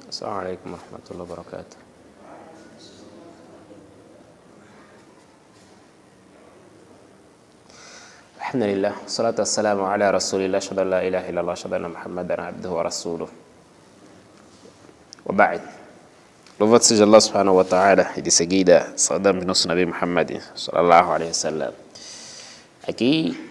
السلام عليكم ورحمة الله وبركاته. الحمد لله والصلاة والسلام على رسول الله أشهد أن لا إله إلا الله أشهد أن محمدا عبده ورسوله وبعد. Louvado seja Allah subhanahu wa ta'ala, e de seguida saudamos nosso Nabi Muhammad sallallahu alaihi wasallam. Aqui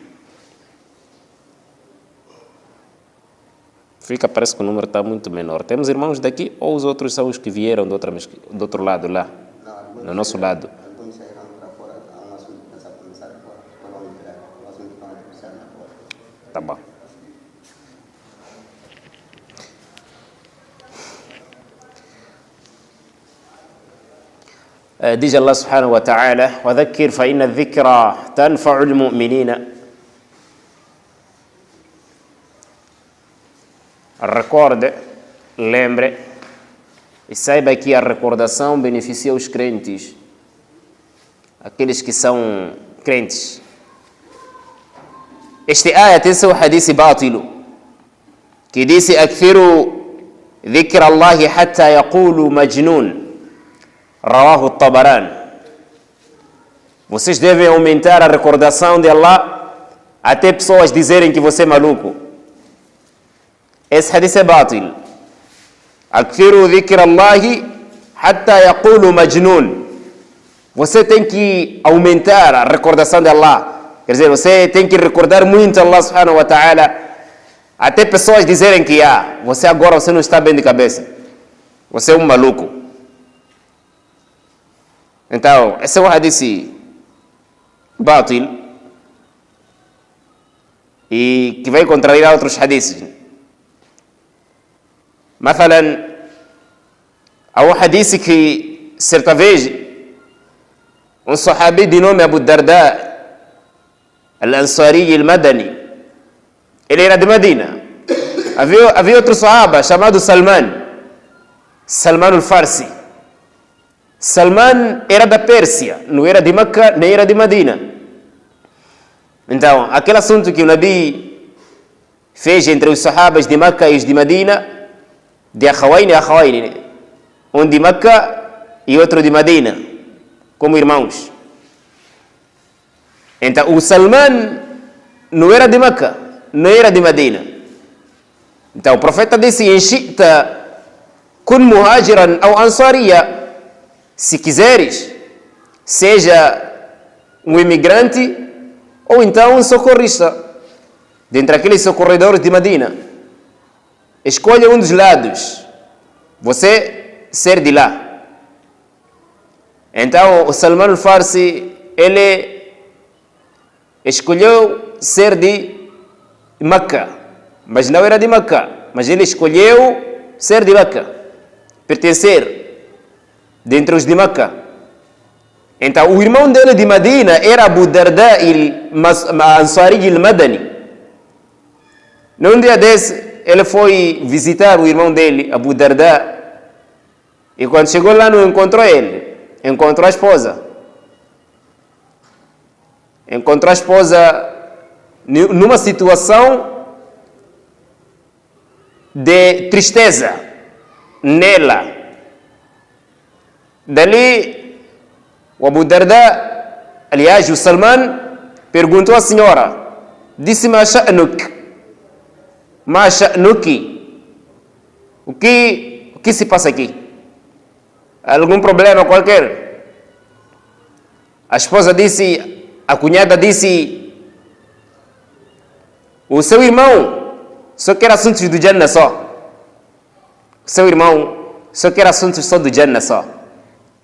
fica, parece que o número está muito menor. Temos irmãos daqui ou os outros são os que vieram do outro lado lá? Não, no nosso lado. Alguns saíram para fora, há um assunto que está a começar fora, vamos entrar, o assunto que está a começar fora. Tá bom. Diz Allah subhanahu wa ta'ala: وَذَكِّرْ فَإِنَّ الذِّكْرَى تَنْفَعُ الْمُؤْمِنِينَ. Recorde, lembre e saiba que a recordação beneficia os crentes, aqueles que são crentes. Este ayat é o hadith bátil que disse: أكثروا ذكر الله حتى يقولوا مجنون. Rawahu Tabarani. Vocês devem aumentar a recordação de Allah até pessoas dizerem que você é maluco. Esse hadith é bátil. Akthiru dhikra Allahi hatta yaqulu majnun. Você tem que aumentar a recordação de Allah. Quer dizer, você tem que recordar muito Allah subhanahu wa ta'ala até pessoas dizerem que você agora não está bem de cabeça. Você é um maluco. Então, esse é um hadith bátil e que vai contrariar outros hadiths. Mathalan, há um hadith que, certa vez, um sahabi de nome Abu Darda al-Ansari al-Madani, ele era de Medina. Havia outro sahaba chamado Salman al-Farsi. Salman era da Pérsia, não era de Meca, nem era de Medina. Então, aquele assunto que o Nabi fez entre os sahabas de Meca e os de Medina, de Akhawaini, um de Meca e outro de Medina, como irmãos. Então, o Salman não era de Meca, não era de Medina. Então, o profeta disse: "In shi'ta kun muhajiran ou ansariya." Se quiseres, seja um imigrante ou então um socorrista, dentre aqueles socorredores de Medina. Escolha um dos lados, você ser de lá. Então, o Salman al-Farsi, ele escolheu ser de Meca, mas não era de Meca, mas ele escolheu ser de Meca, pertencer dentre os de Meca. Então, o irmão dele de Medina era Abu Darda al-Ansari al-Madani. Num dia desse, ele foi visitar o irmão dele, Abu Darda, e quando chegou lá não encontrou ele, encontrou a esposa. Encontrou a esposa numa situação de tristeza nela. Dali, o Abu Darda, aliás, o Salman, perguntou à senhora, disse: "Ma sha'nuk? Ma sha'nuki?" O que se passa aqui? Algum problema qualquer? A esposa disse, a cunhada disse: "O seu irmão só quer assuntos do Jannah só. O seu irmão só quer assuntos só do Jannah só.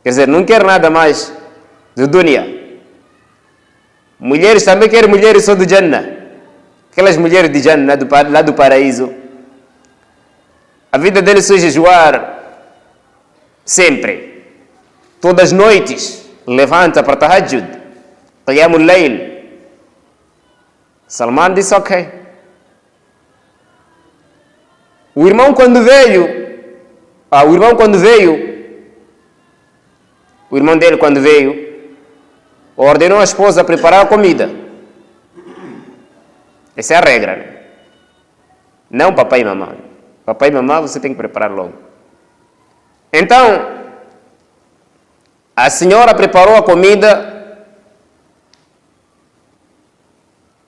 Quer dizer, não quer nada mais do dunya. Mulheres também querem mulheres só do Jannah. Aquelas mulheres de Jannah, lá do paraíso. A vida deles é jejuar sempre. Todas as noites, levanta para Tahajjud, Qiyamul Layl." Salman disse: "Ok." O irmão quando veio, o irmão dele quando veio, ordenou a esposa a preparar a comida. Essa é a regra. Não papai e mamãe. Papai e mamãe você tem que preparar logo. Então, a senhora preparou a comida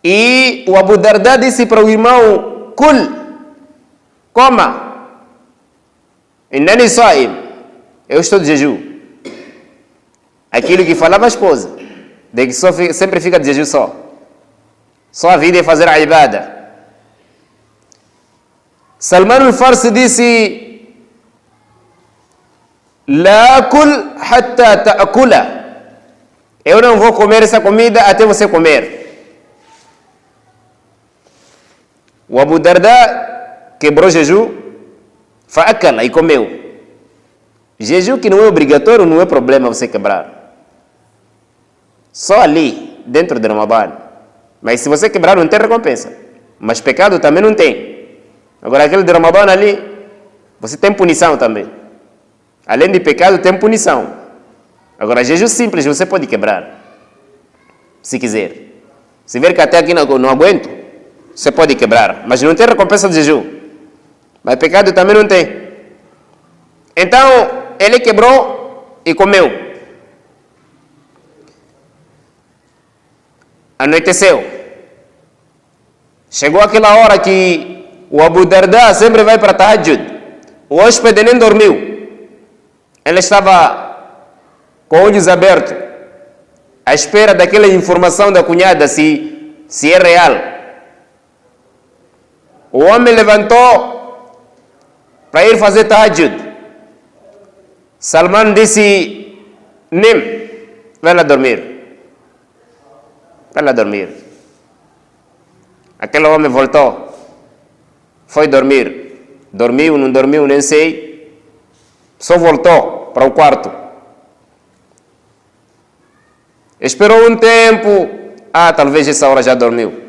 e o Abu Darda disse para o irmão: Kul, coma. Innani saim, eu estou de jejum. Aquilo que falava a esposa, de que sempre fica de jejum só. Só a vida é fazer a ibada. Salman al-Farsi disse: La akul hatta ta'kula. Eu não vou comer essa comida até você comer. O Abu Darda quebrou jejum, fa'akala, e comeu. Jejum que não é obrigatório, não é problema você quebrar. Só ali, dentro de Ramadan. Mas se você quebrar, não tem recompensa. Mas pecado também não tem. Agora, aquele de Ramadan ali, você tem punição também. Além de pecado, tem punição. Agora, jejum simples, você pode quebrar. Se quiser. Se ver que até aqui não aguento, você pode quebrar. Mas não tem recompensa de jejum. Mas pecado também não tem. Então, ele quebrou e comeu. Anoiteceu. Chegou aquela hora que o Abu Darda sempre vai para Tahajjud. O hóspede nem dormiu. Ele estava com olhos abertos, à espera daquela informação da cunhada, se é real. O homem levantou para ir fazer Tahajjud. Salman disse: Nim, vai lá dormir. Vai lá dormir. Aquele homem voltou. Foi dormir. Dormiu, não dormiu, nem sei. Só voltou para o quarto. Esperou um tempo. Talvez essa hora já dormiu.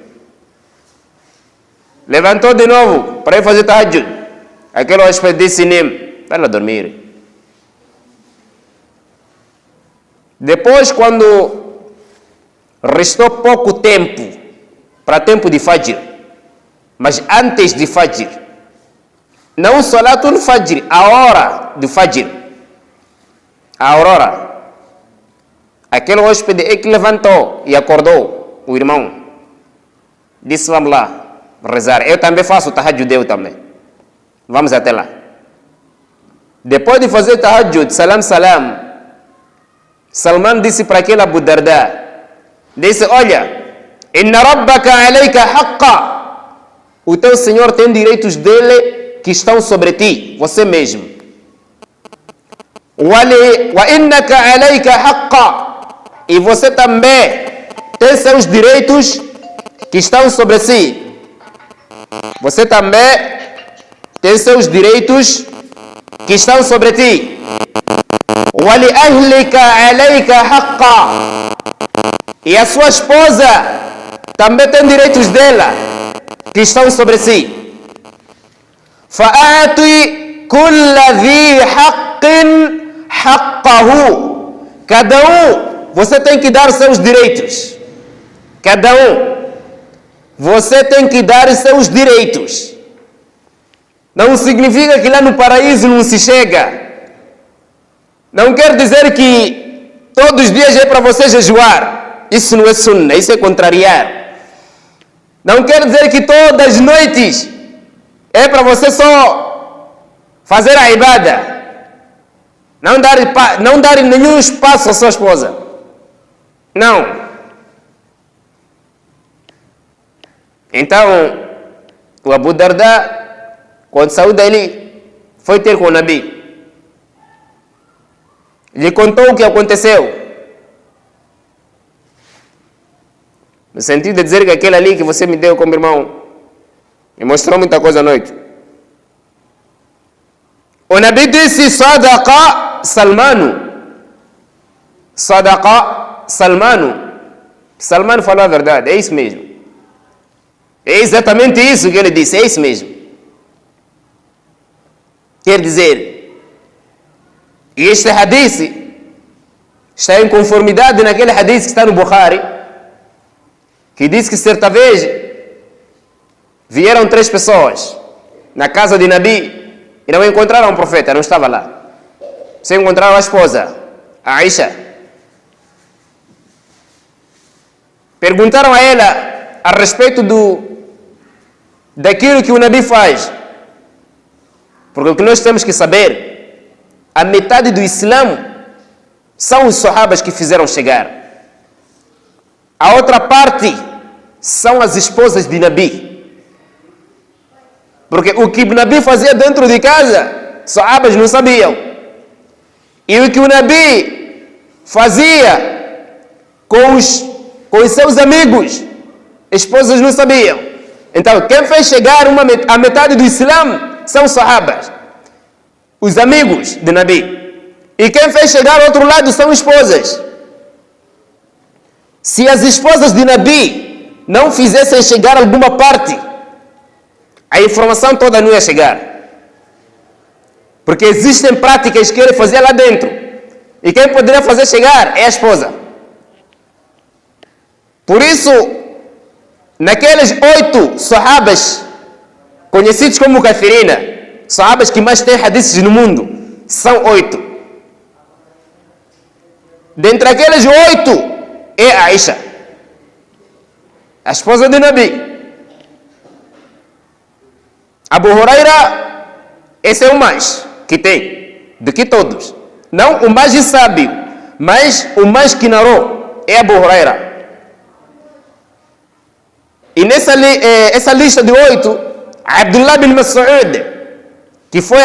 Levantou de novo para ir fazer tahajjud. Aquele hóspede disse: Nim, vai lá dormir. Depois, quando restou pouco tempo para tempo de Fajr, mas antes de Fajr, não Salatul Fajr, a hora do Fajr, a aurora, aquele hóspede é que levantou e acordou o irmão. Disse: vamos lá rezar. Eu também faço tahajjud, eu também. Vamos até lá. Depois de fazer tahajjud, salam, Salman disse para aquele Abu Darda, disse: olha, inna rabbaka alayka haqqa. O teu Senhor tem direitos dele que estão sobre ti, você mesmo. Wa innaka alayka haqqa. E você também tem seus direitos que estão sobre si. Você também tem seus direitos que estão sobre ti. وَلِأَهْلِكَ عَلَيْكَ حَقًّا. E a sua esposa também tem direitos dela que estão sobre si. فَأَعْطِ كُلَّ ذِي حَقٍّ حَقَّهُ. Cada você tem que dar seus direitos. Cada você tem que dar seus direitos. Não significa que lá no paraíso não se chega. Não quer dizer que todos os dias é para você jejuar. Isso não é sunnah, isso é contrariar. Não quer dizer que todas as noites é para você só fazer a ibada. Não dar nenhum espaço à sua esposa. Não. Então, o Abu Darda, quando saiu dali, foi ter com o Nabi. Lhe contou o que aconteceu. No sentido de dizer que aquele ali que você me deu como irmão me mostrou muita coisa à noite. O Nabi disse: Sadaqa Salmanu. Sadaqa Salmanu. Salman falou a verdade, é isso mesmo. É exatamente isso que ele disse, é isso mesmo. Quer dizer, e este hadith está em conformidade naquele hadith que está no Bukhari, que diz que certa vez vieram 3 pessoas na casa de Nabi e não encontraram o profeta, não estava lá. se encontraram a esposa, a Aisha. Perguntaram a ela a respeito daquilo que o Nabi faz. Porque o que nós temos que saber, a metade do Islã são os sahabas que fizeram chegar. A outra parte são as esposas de Nabi. Porque o que o Nabi fazia dentro de casa, sahabas não sabiam. E o que o Nabi fazia com os seus amigos, esposas não sabiam. Então, quem fez chegar a metade do Islã são os sahabas, os amigos de Nabi. E quem fez chegar ao outro lado são esposas. Se as esposas de Nabi não fizessem chegar alguma parte, a informação toda não ia chegar. Porque existem práticas que ele fazia lá dentro. E quem poderia fazer chegar é a esposa. Por isso, naqueles 8 sahabas, conhecidos como Kafirina, sahabas que mais têm hadiths no mundo, são 8. Dentre aqueles 8, é a Aisha, a esposa de Nabi. Abu Huraira, esse é o mais que tem, do que todos. Não o mais sábio, mas o mais que narrou é Abu Huraira. E essa lista de 8, Abdullah bin Mas'ud, que foi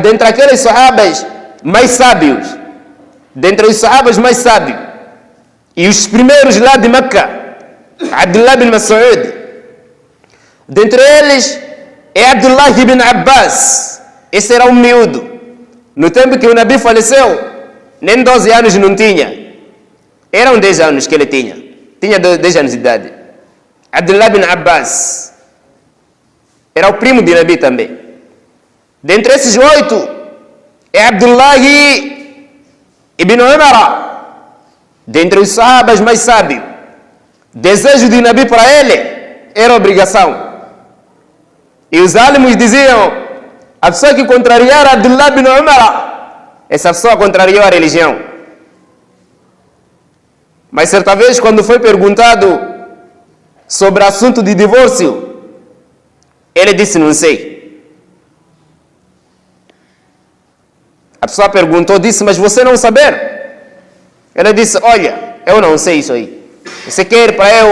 dentre aqueles sahabas mais sábios, dentre os sahabas mais sábios, e os primeiros lá de Meca, Abdullah bin Mas'ud. Dentre eles é Abdullah ibn Abbas. Esse era um miúdo. No tempo que o Nabi faleceu, nem 12 anos não tinha. Eram 10 anos que ele tinha. Tinha 10 anos de idade. Abdullah bin Abbas era o primo de Nabi também. Dentre esses 8 é Abdullah ibn Umar. Dentre os sahabas mais sábios, desejo de Nabi para ele era obrigação. E os alimos diziam, a pessoa que contrariar Abdullah bin Umar, essa pessoa contrariou a religião. Mas certa vez, quando foi perguntado sobre o assunto de divórcio, ele disse, não sei. A pessoa perguntou, disse, mas você não saber? Ele disse, olha, eu não sei isso aí. Você quer para eu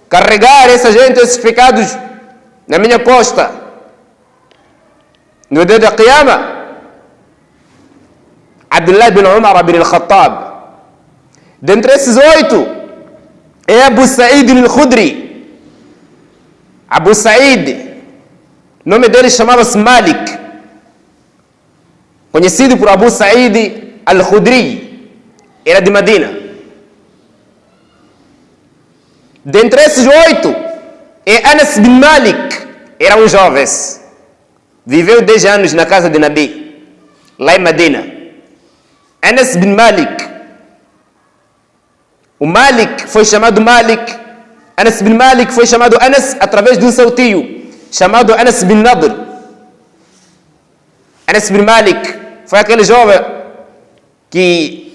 carregar essa gente, esses pecados na minha costa no dia da Qiyamah? Abdullah bin Umar bin al-Khattab. Dentre esses 8 é Abu Sa'id al-Khudri. Abu Sa'id, o nome dele chamava-se Malik, conhecido por Abu Sa'id al-Khudri. Era de Medina. Dentre esses 8 é Anas bin Malik. Era um jovem. Viveu 10 anos na casa de Nabi, lá em Medina. Anas bin Malik. O Malik foi chamado Malik. Anas bin Malik foi chamado Anas através do seu tio, chamado Anas bin Nadr. Anas bin Malik foi aquele jovem que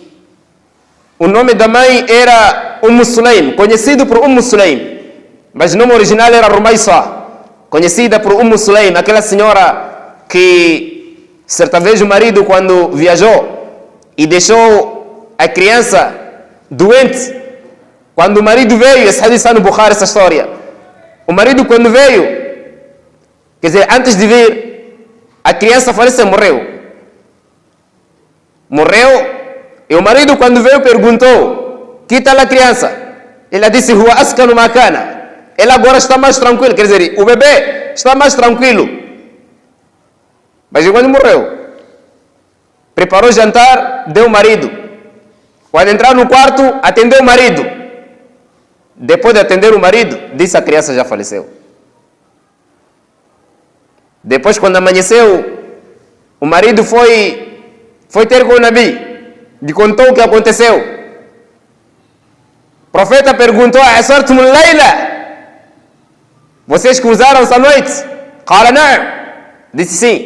o nome da mãe era Sulaim, conhecido por Sulaim, mas o nome original era Rumaisa, conhecida por Sulaim, aquela senhora que certa vez o marido, quando viajou e deixou a criança doente, quando o marido veio, esse hadith está no Bukhari, essa história, o marido quando veio, quer dizer, antes de vir, a criança faleceu, morreu. E o marido, quando veio, perguntou, que tal a criança? Ela disse, Rua askanu makana. Ela agora está mais tranquila, quer dizer, o bebê está mais tranquilo. Mas quando morreu, preparou o jantar, deu o marido. Quando entrar no quarto, atendeu o marido. Depois de atender o marido, disse, a criança já faleceu. Depois, quando amanheceu, o marido foi ter com o Nabi. E contou o que aconteceu. O profeta perguntou, Asartum al-Layla? Vocês cruzaram-se à noite? Qala na'am. Disse sim.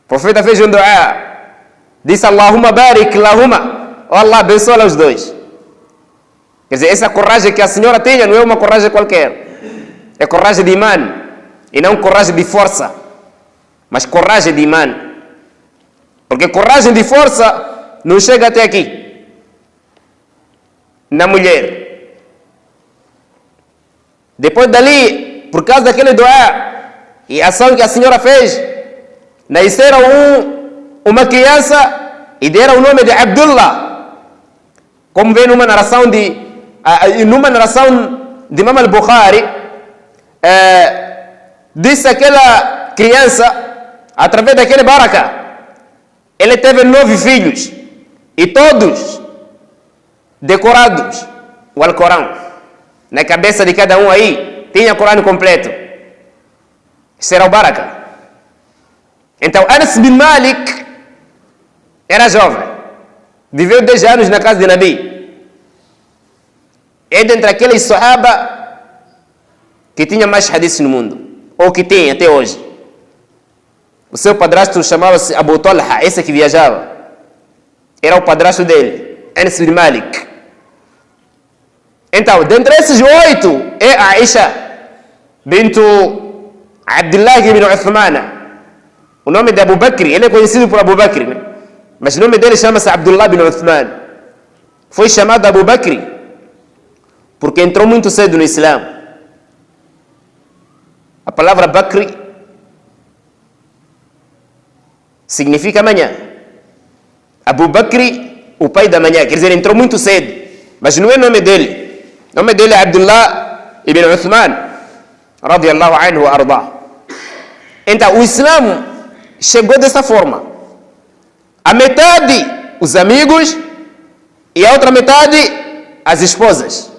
O profeta fez um dua. disse Allahumma barik lahuma, oh Allah abençoa os dois. Quer dizer, essa coragem que a senhora tinha não é uma coragem qualquer, é coragem de imã, e não coragem de força, mas coragem de imã, porque coragem de força não chega até aqui, na mulher. Depois dali, por causa daquele doá e ação que a senhora fez, nasceram uma criança e deram o nome de Abdullah, como vem numa narração de Imam al-Bukhari, disse aquela criança, através daquele baraka, ele teve 9 filhos e todos decorados o Alcorão. Na cabeça de cada um aí tinha o Corão completo. Isso era o baraka. Então Anas bin Malik era jovem, viveu 10 anos na casa de Nabi. É dentre aqueles sahaba que tinha mais hadiths no mundo, ou que tem até hoje. O seu padrasto chamava-se Abu Talha, esse que viajava. Era o padrasto dele, Anas bin Malik. Então, dentre esses 8, é Aisha bintu Abdullah ibn Uthman. O nome de Abu Bakr, ele é conhecido por Abu Bakr, né? Mas o nome dele chama-se Abdullah ibn Uthman. Foi chamado Abu Bakr porque entrou muito cedo no Islã. A palavra Bakr significa manhã. Abu Bakr, o pai da manhã, quer dizer, entrou muito cedo, mas não é o nome dele. O nome dele é Abdullah ibn Uthman, radiyallahu anhu wa ardah. Então, o Islã chegou dessa forma. A metade, os amigos, e a outra metade, as esposas.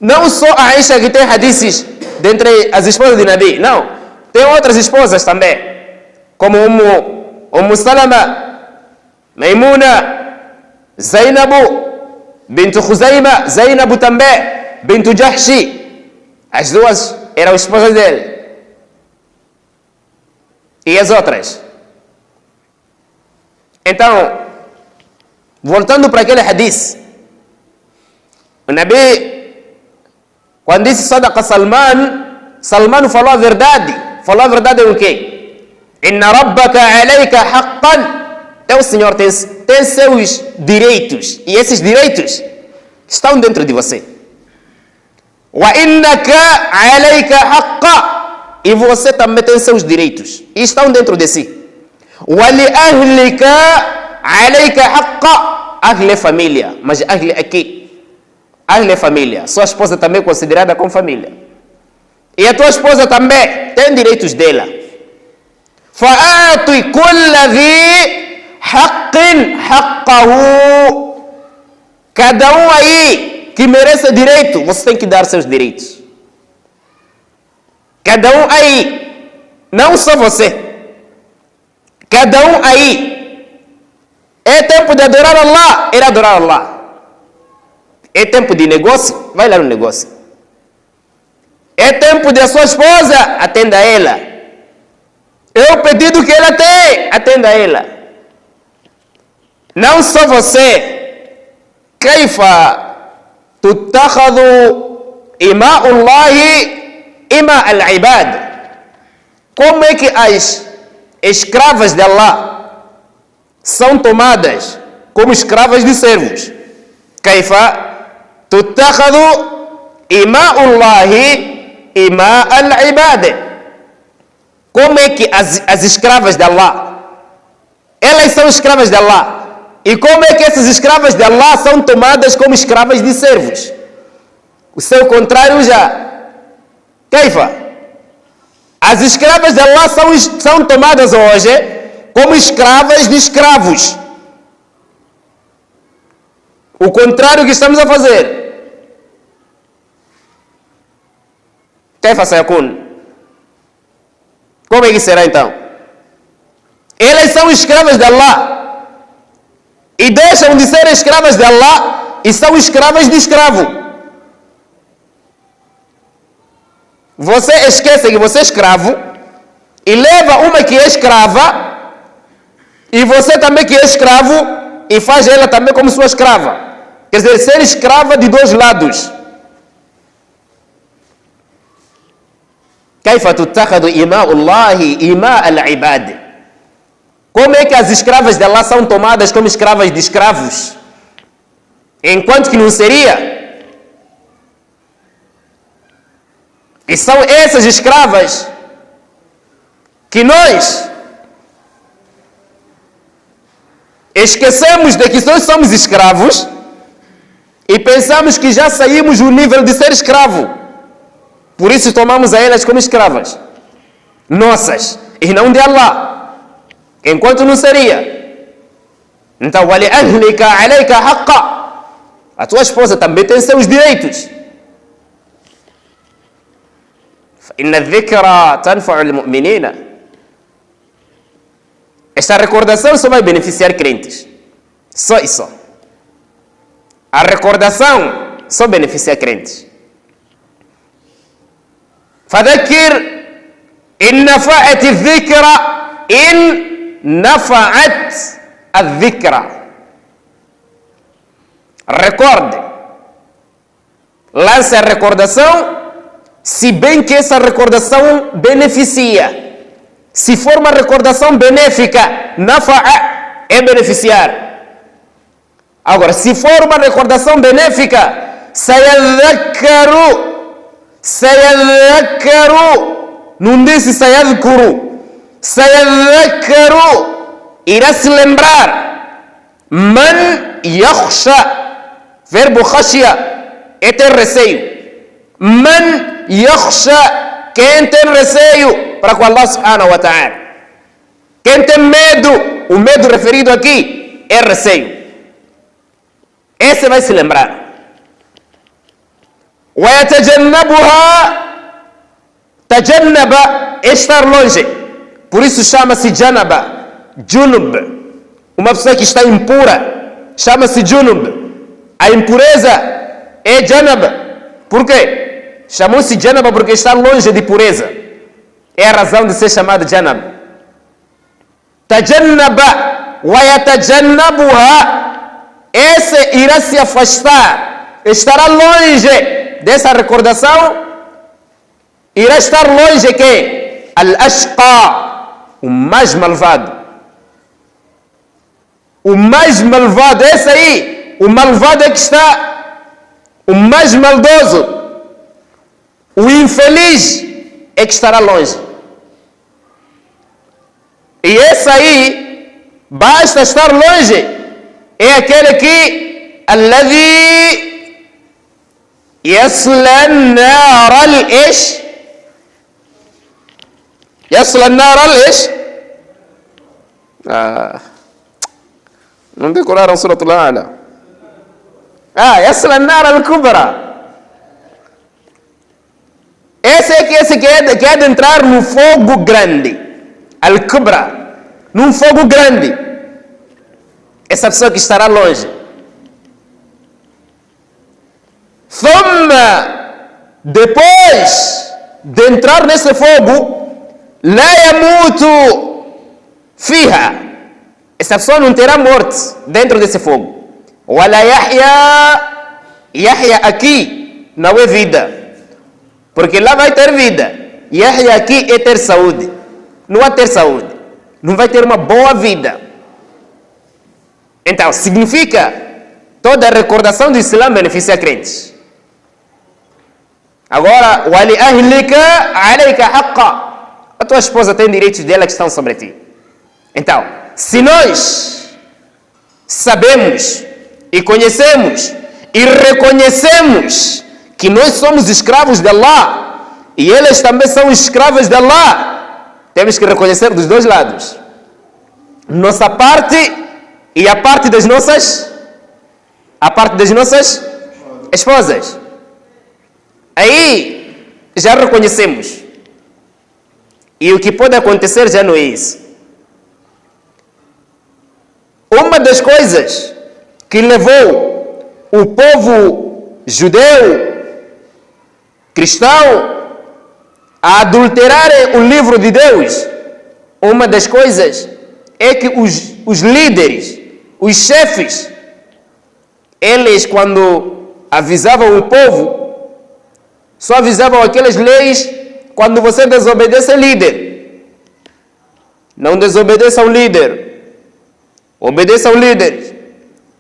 Não só a Aisha que tem hadiths dentre as esposas de Nabi, não. Tem outras esposas também, como Umm Salama, Maimuna, Zainabu, Bintu Khuzaima, Zainabu também, Bintu Jahshi. As duas eram esposas dele. E as outras? Então, voltando para aquele hadith, o Nabi, quando disse Sadaqa Salman falou a verdade. Falou a verdade o quê? Inna rabbaka alayka haqqan. Teu Senhor tem seus direitos, e esses direitos estão dentro de você. Wa innaka alayka haqqa. E você também tem seus direitos, e estão dentro de si. Wa li ahlika alayka haqqa. Ahle família, mas ahle aqui, ahle família. Sua esposa também é considerada como família. E a tua esposa também tem direitos dela. Fa'ati kulla dhi haqqin haqqahu. Cada um aí que merece direito, você tem que dar seus direitos. Cada um aí, não só você. Cada um aí. É tempo de adorar Allah, ele adorar Allah. É tempo de negócio, vai lá no negócio. É tempo de a sua esposa, atenda a ela. É o pedido que ela tem, atenda a ela. Não só você. Kaifa tutakhadhu ima'ullahi ima al-ibad. Como é que as escravas de Allah são tomadas como escravas de servos? Kaifa tutakhadhu ima'ullahi ima al-ibad. Como é que as escravas de Allah, elas são escravas de Allah, e como é que essas escravas de Allah são tomadas como escravas de servos? O seu contrário já. Kaifa? As escravas de Allah são tomadas hoje como escravas de escravos. O contrário que estamos a fazer. Kaifa sayakun? Como é que será então? Elas são escravas de Allah e deixam de ser escravas de Allah e são escravas de escravo. Você esquece que você é escravo e leva uma que é escrava E você também que é escravo e faz ela também como sua escrava. Quer dizer, ser escrava de dois lados. كيف تتخذ إماء الله إماء العباد. Como é que as escravas de Allah são tomadas como escravas de escravos? Enquanto que não seria. E são essas escravas que nós esquecemos de que nós somos escravos e pensamos que já saímos do nível de ser escravo. Por isso tomamos a elas como escravas nossas e não de Allah, enquanto não seria. Então, وَلِأَهْلِكَ عَلَيْكَ حَقًّا. A tua esposa também tem seus direitos. فَإِنَّ الذِّكْرَ تَنْفَعُ الْمُؤْمِنِينَ. Esta recordação só vai beneficiar crentes. Só isso. A recordação só beneficia crentes. فذكر إن نفعت الذكرى إن نفعت الذكرى. Recorde. Lance a recordação, se bem que essa recordação beneficia. Se for uma recordação benéfica, nafa'a é beneficiar. Agora, se for uma recordação benéfica, sayadhakkaru. Sayadhakkaru, não disse sayadhkuru. Sayadhakkaru, irá se lembrar. Man yakhsha, verbo khashya, é ter receio. Man yakhsha, quem tem receio para com Allah subhanahu wa ta'ala. Quem tem medo, o medo referido aqui é receio. Esse vai se lembrar. وَيَتَجَنَّبُهَا. Tajannaba é estar longe. Por isso chama-se janaba, junub. Uma pessoa que está impura chama-se junub. A impureza é janaba. Por quê? Chamou-se janaba porque está longe de pureza. É a razão de ser chamado janaba. Tajannaba wa yatajannabuha. Esse irá se afastar, estará longe dessa recordação, irá estar longe que al-ashqa, o mais malvado. O mais malvado, esse aí, o malvado é que está, o mais maldoso, o infeliz é que estará longe. E esse aí, basta estar longe, é aquele que alladhi يصلى النار الإيش؟ يصلى النار الإيش؟ não decoraram Surah Al-A'la. يصلى النار الكبرى. Esse que é de entrar no fogo grande. Al-Kubra. Num fogo grande. Essa pessoa que estará longe. Depois de entrar nesse fogo, la yamutu fiha. Essa pessoa não terá morte dentro desse fogo. Wala yahya. Yahya aqui não é vida, porque lá vai ter vida. Yahya aqui é ter saúde. Não vai ter saúde, não vai ter uma boa vida. Então significa toda a recordação do Islã beneficia crentes. Agora, وَلِأَهْلِكَ عَلَيْكَ حَقًّا. A tua esposa tem direitos dela que estão sobre ti. Então, se nós sabemos e conhecemos e reconhecemos que nós somos escravos de Allah e elas também são escravas de Allah, temos que reconhecer dos dois lados. Nossa parte e a parte das nossas esposas. Aí já reconhecemos. E o que pode acontecer já não é isso. Uma das coisas que levou o povo judeu, cristão, a adulterarem o livro de Deus, uma das coisas é que os os líderes, os chefes, eles quando avisavam o povo, só avisavam aquelas leis quando você desobedece ao líder. Não desobedeça ao líder, obedeça ao líder.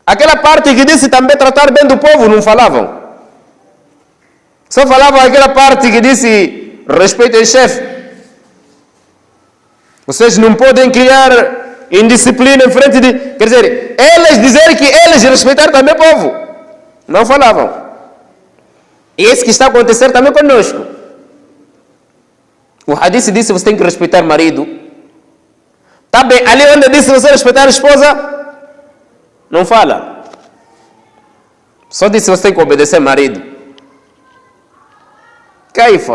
Aquela parte que disse também tratar bem do povo, não falavam. Só falavam aquela parte que disse respeito ao chefe. Vocês não podem criar indisciplina em frente de... Quer dizer, eles dizerem que eles respeitaram também o povo. Não falavam. E isso que está a acontecer também conosco. O hadith disse que você tem que respeitar o marido. Está bem, ali onde disse você respeitar a esposa, não fala. Só disse que você tem que obedecer ao marido. كيف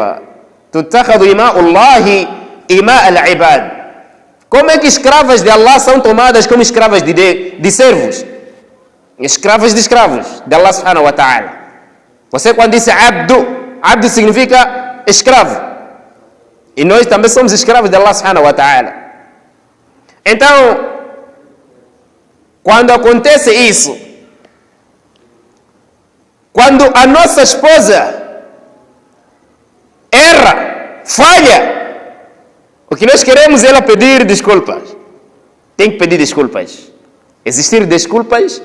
تتخذ إماء الله إماء العباد? Como é que escravas de Allah são tomadas como escravas de servos? Escravas de escravos de Allah subhanahu wa ta'ala. Você quando disse abdu significa escravo. E nós também somos escravos de Allah subhanahu wa ta'ala. Então, quando acontece isso, quando a nossa esposa erra, falha, o que nós queremos é ela pedir desculpas. Tem que pedir desculpas. Existir desculpas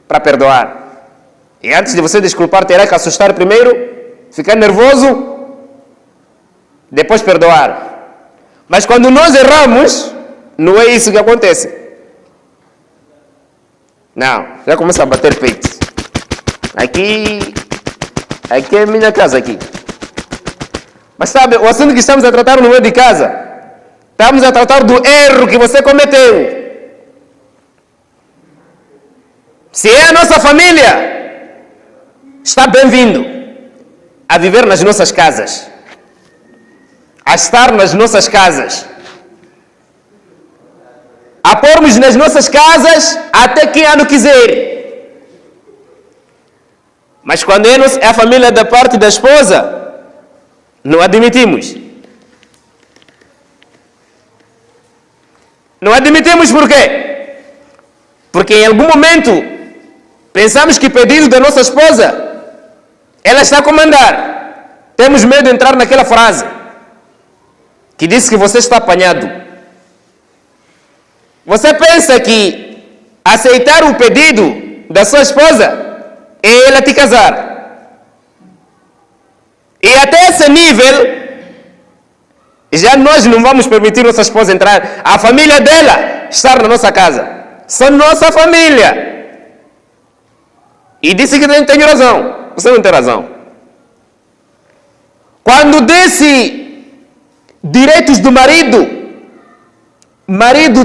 para perdoar. E antes de você desculpar, terá que assustar primeiro, ficar nervoso, depois perdoar. Mas quando nós erramos, não é isso que acontece. Não, já começa a bater peito. Aqui é minha casa aqui. Mas sabe, o assunto que estamos a tratar no meio de casa, estamos a tratar do erro que você cometeu. Se é a nossa família, está bem-vindo a viver nas nossas casas, a estar nas nossas casas, a pormos nas nossas casas até quem ano quiser. Mas quando é a família da parte da esposa, não admitimos. Não admitimos por quê? Porque em algum momento pensamos que pedido da nossa esposa, ela está a comandar. Temos medo de entrar naquela frase que disse que você está apanhado. Você pensa que aceitar o pedido da sua esposa é ela te casar. E até esse nível, já nós não vamos permitir nossa esposa entrar, a família dela estar na nossa casa. São nossa família. E disse que não tenho razão. Você não tem razão. Quando disse direitos do marido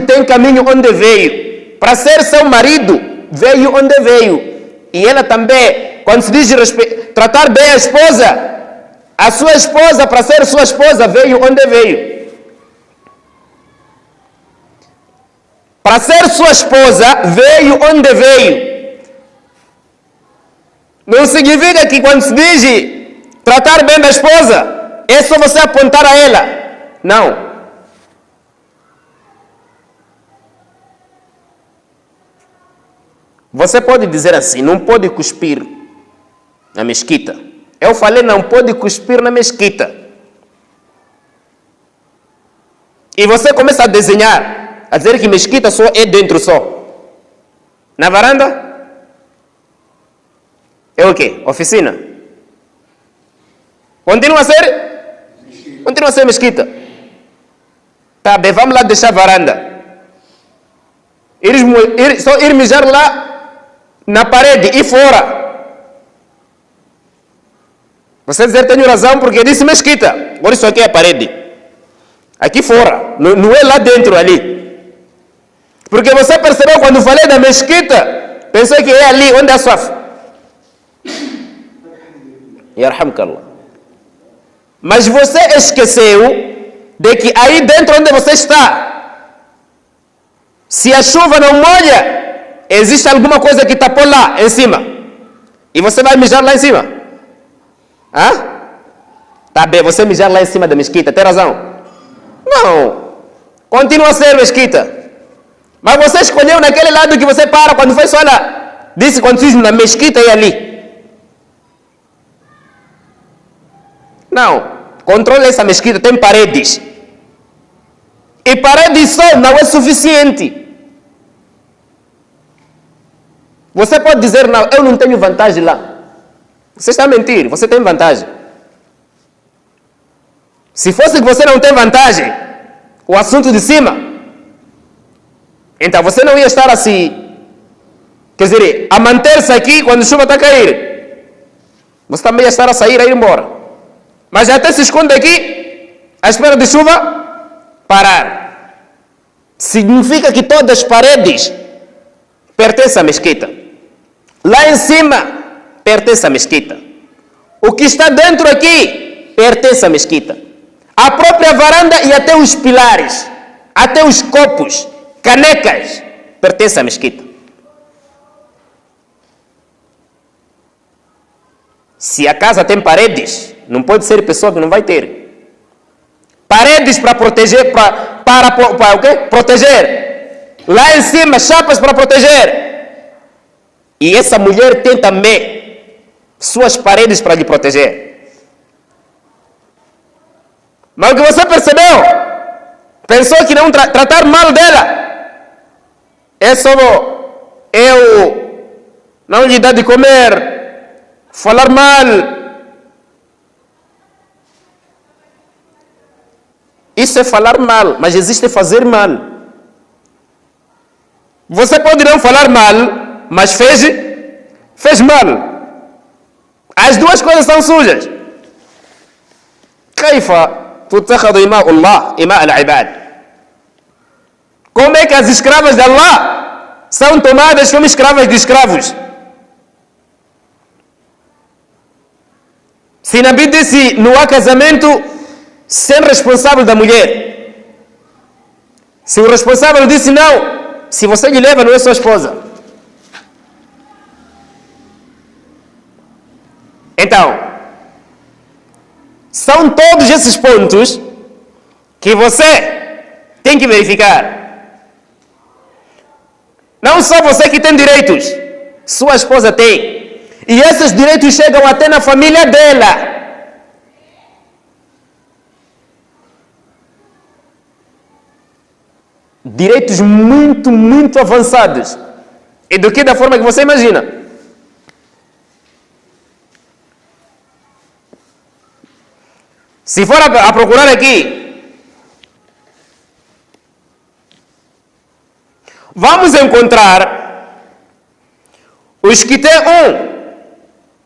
tem caminho onde veio. Para ser seu marido, veio onde veio. E ela também, quando se diz tratar bem a esposa, a sua esposa, para ser sua esposa, veio onde veio. Para ser sua esposa, veio onde veio. Não significa que quando se diz tratar bem da esposa, é só você apontar a ela. Não. Você pode dizer assim, não pode cuspir na mesquita. Eu falei, não pode cuspir na mesquita. E você começa a desenhar, a dizer que mesquita só é dentro só. Na varanda? É o quê? Oficina? Continua a ser? Continua a ser mesquita. Tá bem, vamos lá deixar a varanda. Só ir mijar lá na parede e fora. Você dizer tenho razão porque disse mesquita. Agora isso aqui é a parede. Aqui fora. Não é lá dentro ali. Porque você percebeu quando falei da mesquita, pensou que é ali onde é a sua. Yarhamkallah. Mas você esqueceu de que aí dentro onde você está, se a chuva não molha, existe alguma coisa que tapou lá em cima. E você vai mijar lá em cima. Hã? Tá bem, você mijar lá em cima da mesquita, tem razão? Não. Continua a ser mesquita. Mas você escolheu naquele lado que você para quando foi só lá. Disse quando fiz na mesquita e ali. Não. Controle essa mesquita, tem paredes. E paredes só não é suficiente. Você pode dizer, não, eu não tenho vantagem lá. Você está a mentir, você tem vantagem. Se fosse que você não tem vantagem, o assunto de cima, então você não ia estar assim, quer dizer, a manter-se aqui quando a chuva está a cair. Você também ia estar a sair, a ir embora. Mas até se esconde aqui, à espera de chuva, parar. Significa que todas as paredes pertencem à mesquita. Lá em cima, pertence à mesquita. O que está dentro aqui, pertence à mesquita. A própria varanda e até os pilares, até os copos, canecas, pertence à mesquita. Se a casa tem paredes, não pode ser pessoa que não vai ter. Paredes para proteger, para o quê? Proteger. Lá em cima, chapas para proteger. E essa mulher tem também suas paredes para lhe proteger. Mas o que você percebeu? Pensou que não tratar mal dela é só eu não lhe dar de comer, falar mal. Isso é falar mal, mas existe fazer mal. Você pode não falar mal, mas fez mal. As duas coisas são sujas. كيف تتخذ إماء الله إماء العباد? Como é que as escravas de Allah são tomadas como escravas de escravos? Se Nabi disse, não há casamento sem responsável da mulher. Se o responsável disse não, se você lhe leva, não é sua esposa. Então, são todos esses pontos que você tem que verificar. Não só você que tem direitos, sua esposa tem. E esses direitos chegam até na família dela. Direitos muito, muito avançados. E do que da forma que você imagina. Se for a procurar aqui, vamos encontrar os que têm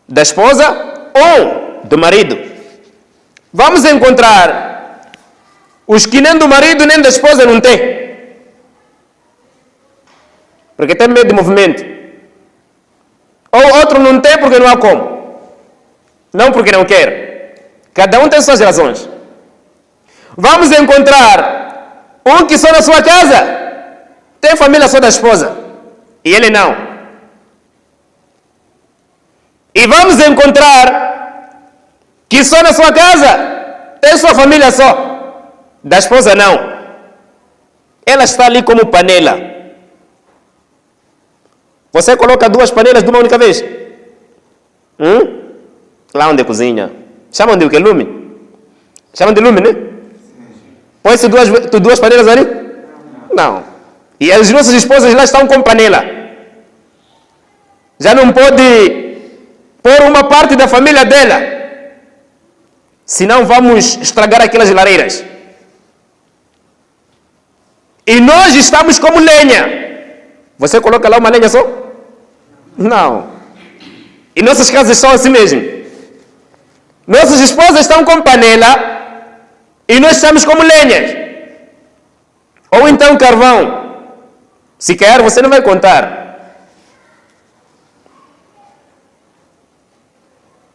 da esposa ou do marido. Vamos encontrar os que nem do marido nem da esposa não têm. Porque tem medo de movimento. Ou outro não tem porque não há como. Não porque não quer. Cada um tem suas razões. Vamos encontrar um que só na sua casa tem família só da esposa. E ele não. E vamos encontrar que só na sua casa tem sua família só. Da esposa não. Ela está ali como panela. Você coloca duas panelas de uma única vez? Lá onde cozinha. Chamam de o que? Lume? Chamam de lume, né? Põe-se duas panelas ali? Não. E as nossas esposas lá estão com panela. Já não pode pôr uma parte da família dela. Senão vamos estragar aquelas lareiras. E nós estamos como lenha. Você coloca lá uma lenha só? Não. E nossas casas são assim mesmo. Nossas esposas estão com panela e nós estamos como lenhas. Ou então carvão. Se cair, você não vai contar.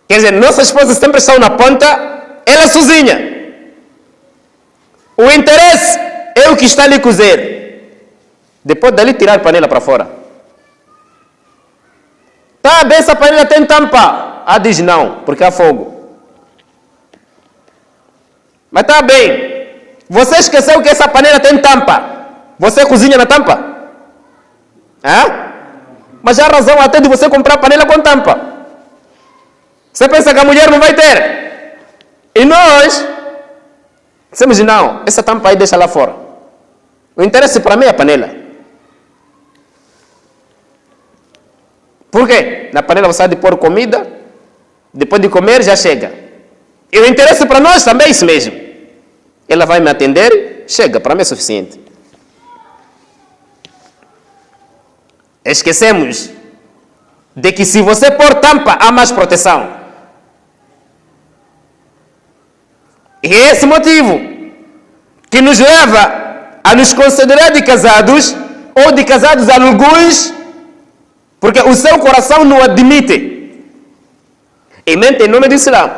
Quer dizer, nossas esposas sempre estão na ponta, ela sozinha. O interesse é o que está ali cozer. Depois dali tirar a panela para fora. Tá bem, essa panela tem tampa. Ah, diz não, porque há fogo. Mas tá bem. Você esqueceu que essa panela tem tampa. Você cozinha na tampa? Hã? Mas há razão até de você comprar panela com tampa. Você pensa que a mulher não vai ter? E nós dissemos, não, essa tampa aí deixa lá fora. O interesse para mim é a panela. Por quê? Na panela você há de pôr comida, depois de comer já chega. E o interesse para nós também é isso mesmo. Ela vai me atender, chega, para mim é suficiente. Esquecemos de que se você pôr tampa, há mais proteção. E é esse motivo que nos leva a nos considerar de casados ou de casados alguns, porque o seu coração não admite. E mente em nome do Islã.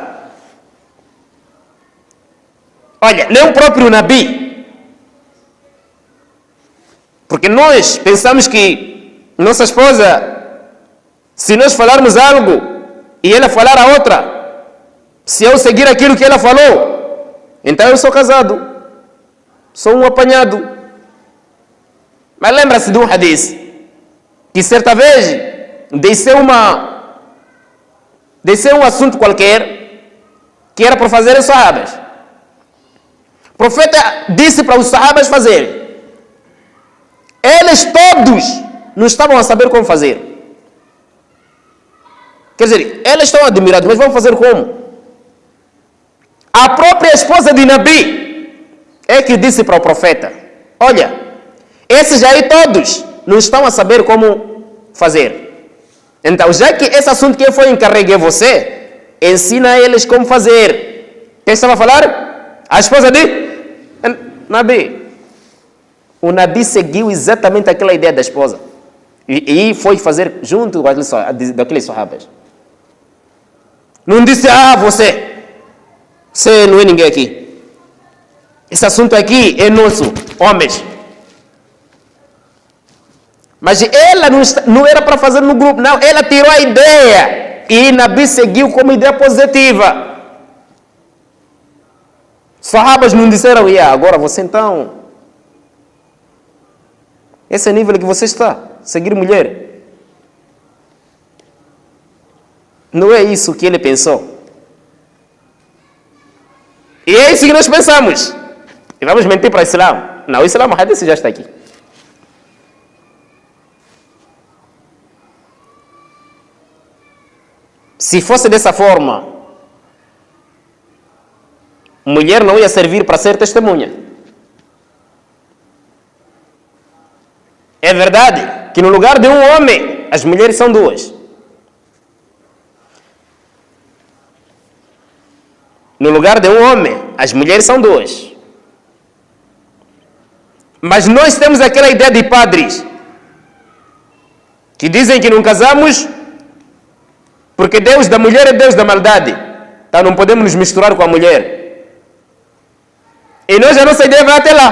Olha, nem o próprio Nabi. Porque nós pensamos que nossa esposa, se nós falarmos algo e ela falar a outra, se eu seguir aquilo que ela falou, então eu sou casado, sou um apanhado. Mas lembra-se de um hadith, que certa vez desceu um assunto qualquer, que era para fazer os sahabas. O profeta disse para os sahabas fazerem. Eles todos não estavam a saber como fazer. Quer dizer, eles estão admirados, mas vão fazer como? A própria esposa de Nabi é que disse para o profeta, olha, esses aí todos não estão a saber como fazer. Então, já que esse assunto que foi encarregue é você, ensina a eles como fazer. Quem estava a falar? A esposa de Nabi. O Nabi seguiu exatamente aquela ideia da esposa. E foi fazer junto com daqueles sahabas. Não disse, você não é ninguém aqui. Esse assunto aqui é nosso, homens. Mas ela não era para fazer no grupo, não. Ela tirou a ideia. E Nabi seguiu como ideia positiva. Sahabas não disseram, agora você então... Esse é o nível que você está, seguir mulher. Não é isso que ele pensou. E é isso que nós pensamos. E vamos mentir para o Islã. Não, o Islã, o hadith já está aqui. Se fosse dessa forma, mulher não ia servir para ser testemunha. É verdade que no lugar de um homem, as mulheres são duas. No lugar de um homem, as mulheres são duas. Mas nós temos aquela ideia de padres que dizem que não casamos porque Deus da mulher é Deus da maldade. Então não podemos nos misturar com a mulher. E nós, a nossa ideia vai até lá.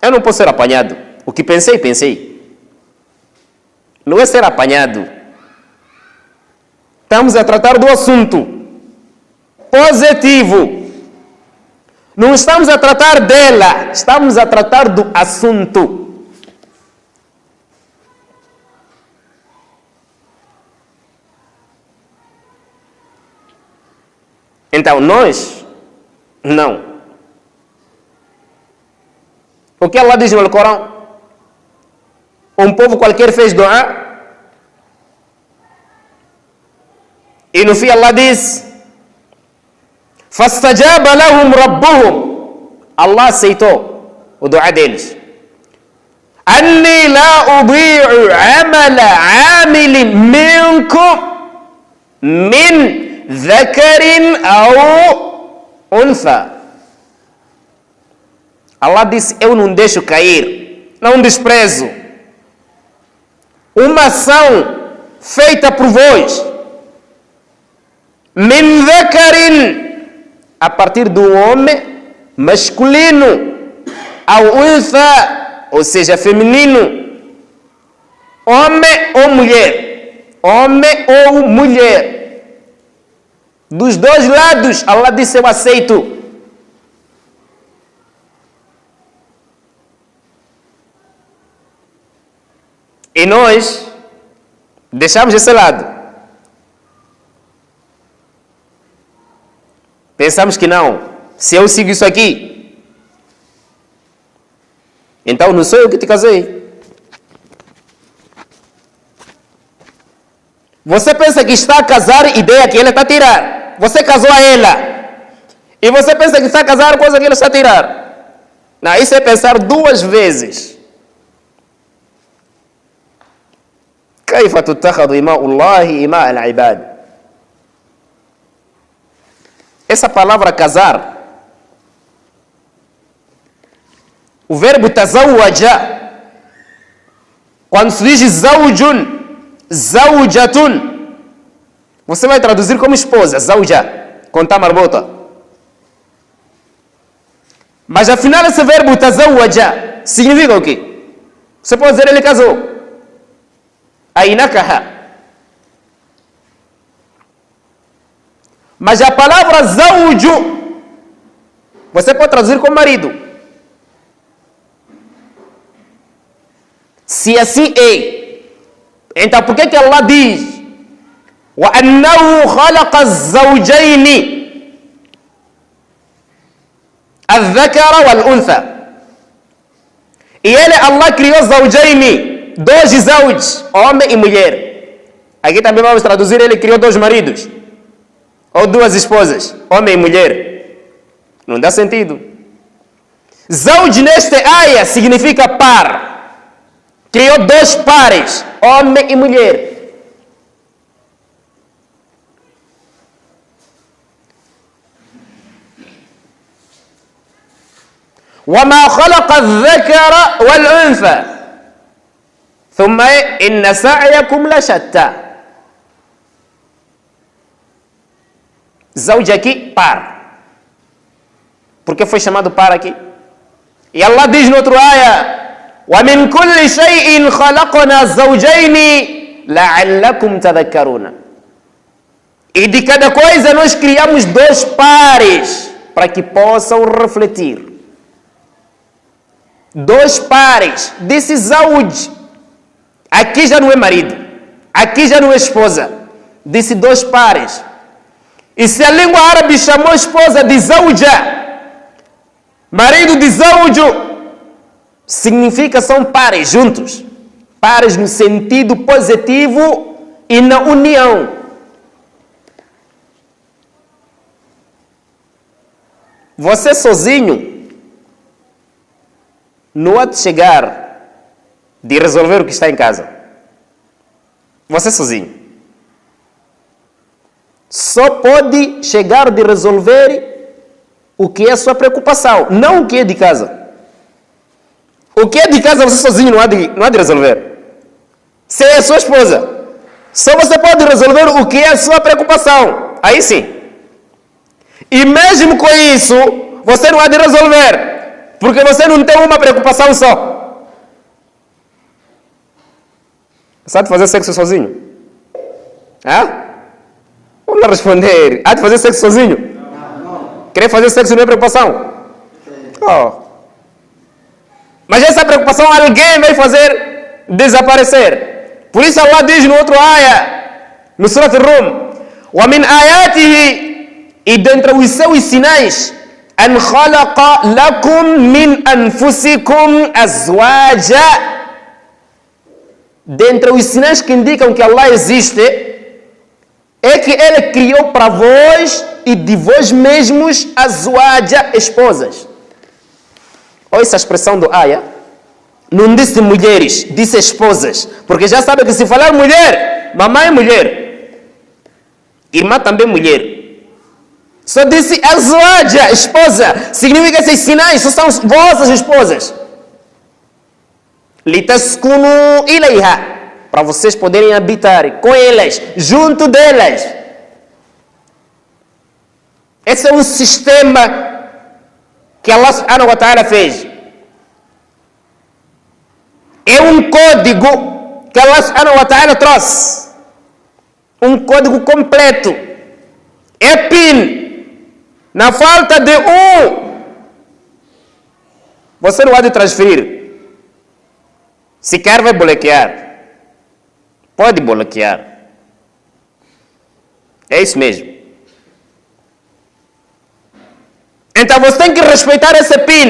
Eu não posso ser apanhado. O que pensei. Não é ser apanhado. Estamos a tratar do assunto positivo. Não estamos a tratar dela, estamos a tratar do assunto. Então, nós, não. O que Allah diz no Alcorão? Um povo qualquer fez dua e no fim Allah diz فَاسْتَجَابَ لَهُمْ رَبُّهُمْ Allah aceitou o dua deles. أَنِّي لَا أُضِيعُ عَمَلَ عَامِلٍ مِنْكُمْ مِنْ ذَكَرٍ أَوْ أُنْثَى. Allah disse, eu não deixo cair, não desprezo uma ação feita por vós, min dhakarin, a partir do homem masculino, ao untha, ou seja, feminino, homem ou mulher, dos dois lados, Allah disse, eu aceito. E nós deixamos esse lado. Pensamos que não. Se eu sigo isso aqui, então não sou eu que te casei. Você pensa que está a casar, ideia que ele está a tirar. Você casou a ela. E você pensa que está a casar, coisa que ele está a tirar. Não, isso é pensar duas vezes. كيف تتخذ إماء الله إماء العباد. Essa palavra casar, o verbo tazawwaja, quando se diz zawjun, zawjatun, você vai traduzir como esposa, zawja, com tá marmota. Mas afinal esse verbo tazawwaja significa o quê? Você pode dizer ele casou. Ainakaha. Mas a palavra zawju, você pode traduzir como marido. Se assim é, então por que Allah diz وَأَنَّهُ خَلَقَ الزَّوْجَيْنِ الذَّكَرَ وَالْأُنْثَى. E ele, Allah, criou zawjaini, dois zawj, homem e mulher. Aqui também vamos traduzir, ele criou dois maridos. Ou duas esposas, homem e mulher. Não dá sentido. Zawj neste aya significa par. Criou dois pares, homem e mulher. وما خلق الذكر والأنثى ثم إن سعيكم لشتى. Zawj aqui, par. Por que foi chamado par aqui? E Allah diz no outro ayah: وَمِنْ كُلِّ شَيْءٍ خَلَقْنَا زَوْجَيْنِ لَعَلَّكُمْ تَذَكَّرُونَ. E de cada coisa nós criamos dois pares para que possam refletir. Dois pares, disse zawj. Aqui já não é marido, aqui já não é esposa. Disse dois pares. E se a língua árabe chamou esposa de zawja, marido de zawju, significa são pares juntos. Pares no sentido positivo e na união. Você sozinho não há de chegar de resolver o que está em casa. Você sozinho. Só pode chegar de resolver o que é a sua preocupação, não o que é de casa. O que é de casa você sozinho não há de resolver. Se é a sua esposa, só você pode resolver o que é a sua preocupação. Aí sim. E mesmo com isso, você não há de resolver. Porque você não tem uma preocupação só. Sabe fazer sexo sozinho? Hã? Vamos lá responder. Há de fazer sexo sozinho? Não. Querer fazer sexo não é preocupação? Oh. Mas essa preocupação alguém vai fazer desaparecer. Por isso Allah diz no outro ayah, no Surat Ar-Rum: وَمِنْ آيَاتِهِ, e dentre os seus sinais, أن خلق لكم من أنفسكم أزواجا. Dentre os sinais que indicam que Allah existe, é que Ele criou para vós e de vós mesmos azwaja, esposas. Olha essa expressão do ayah. Não disse mulheres, disse esposas. Porque já sabe que se falar mulher, mamãe é mulher. Irmã também é mulher. Só disse azwaja, esposa. Significa que esses sinais só são vossas esposas. Litaskunu ilayha, para vocês poderem habitar com elas, junto delas. Esse é um sistema que Allah subhanahu wa ta'ala fez. É um código que Allah subhanahu wa ta'ala trouxe. Um código completo. É PIN. Na falta de você não há de transferir. Se quer, vai bloquear. Pode bloquear. É isso mesmo. Então você tem que respeitar esse PIN.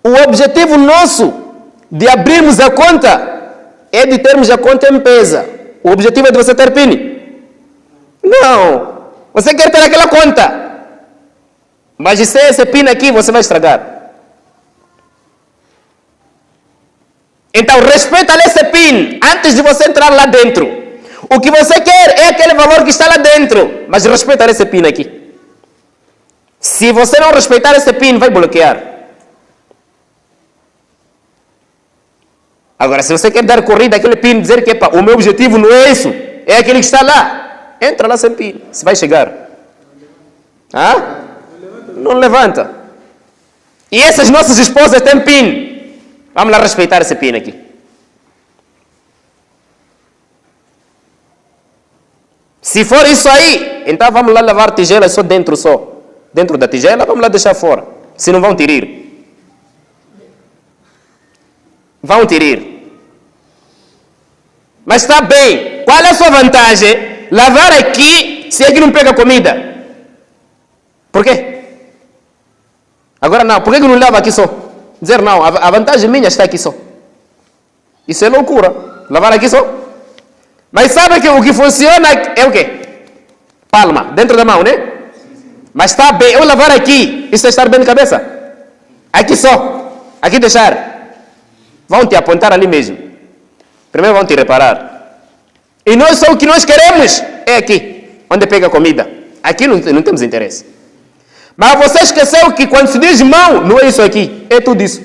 O objetivo nosso de abrirmos a conta é de termos a conta em pesa. O objetivo é de você ter PIN? Não. Você quer ter aquela conta. Mas se esse PIN aqui, você vai estragar. Então, respeita esse PIN antes de você entrar lá dentro. O que você quer é aquele valor que está lá dentro. Mas respeita esse PIN aqui. Se você não respeitar esse PIN, vai bloquear. Agora, se você quer dar corrida àquele PIN, dizer que o meu objetivo não é isso, é aquele que está lá, entra lá sem PIN. Você vai chegar. Não levanta. E essas nossas esposas têm PIN. Vamos lá respeitar esse PIN aqui. Se for isso aí, então vamos lá levar tigelas só. Dentro da tigela, vamos lá deixar fora. Se não vão tirar. Vão tirar. Mas está bem. Qual é a sua vantagem? Lavar aqui, se é que não pega comida. Por quê? Agora não. Por que não lava aqui só? Dizer não, a vantagem minha está aqui só. Isso é loucura. Lavar aqui só. Mas sabe que o que funciona é o quê? Palma, dentro da mão, né? Mas está bem, eu lavar aqui, isso é estar bem de cabeça? Aqui só. Aqui deixar. Vão te apontar ali mesmo. Primeiro vão te reparar. E nós só o que nós queremos é aqui, onde pega comida. Aqui não temos interesse. Mas você esqueceu que quando se diz mão, não é isso aqui, é tudo isso.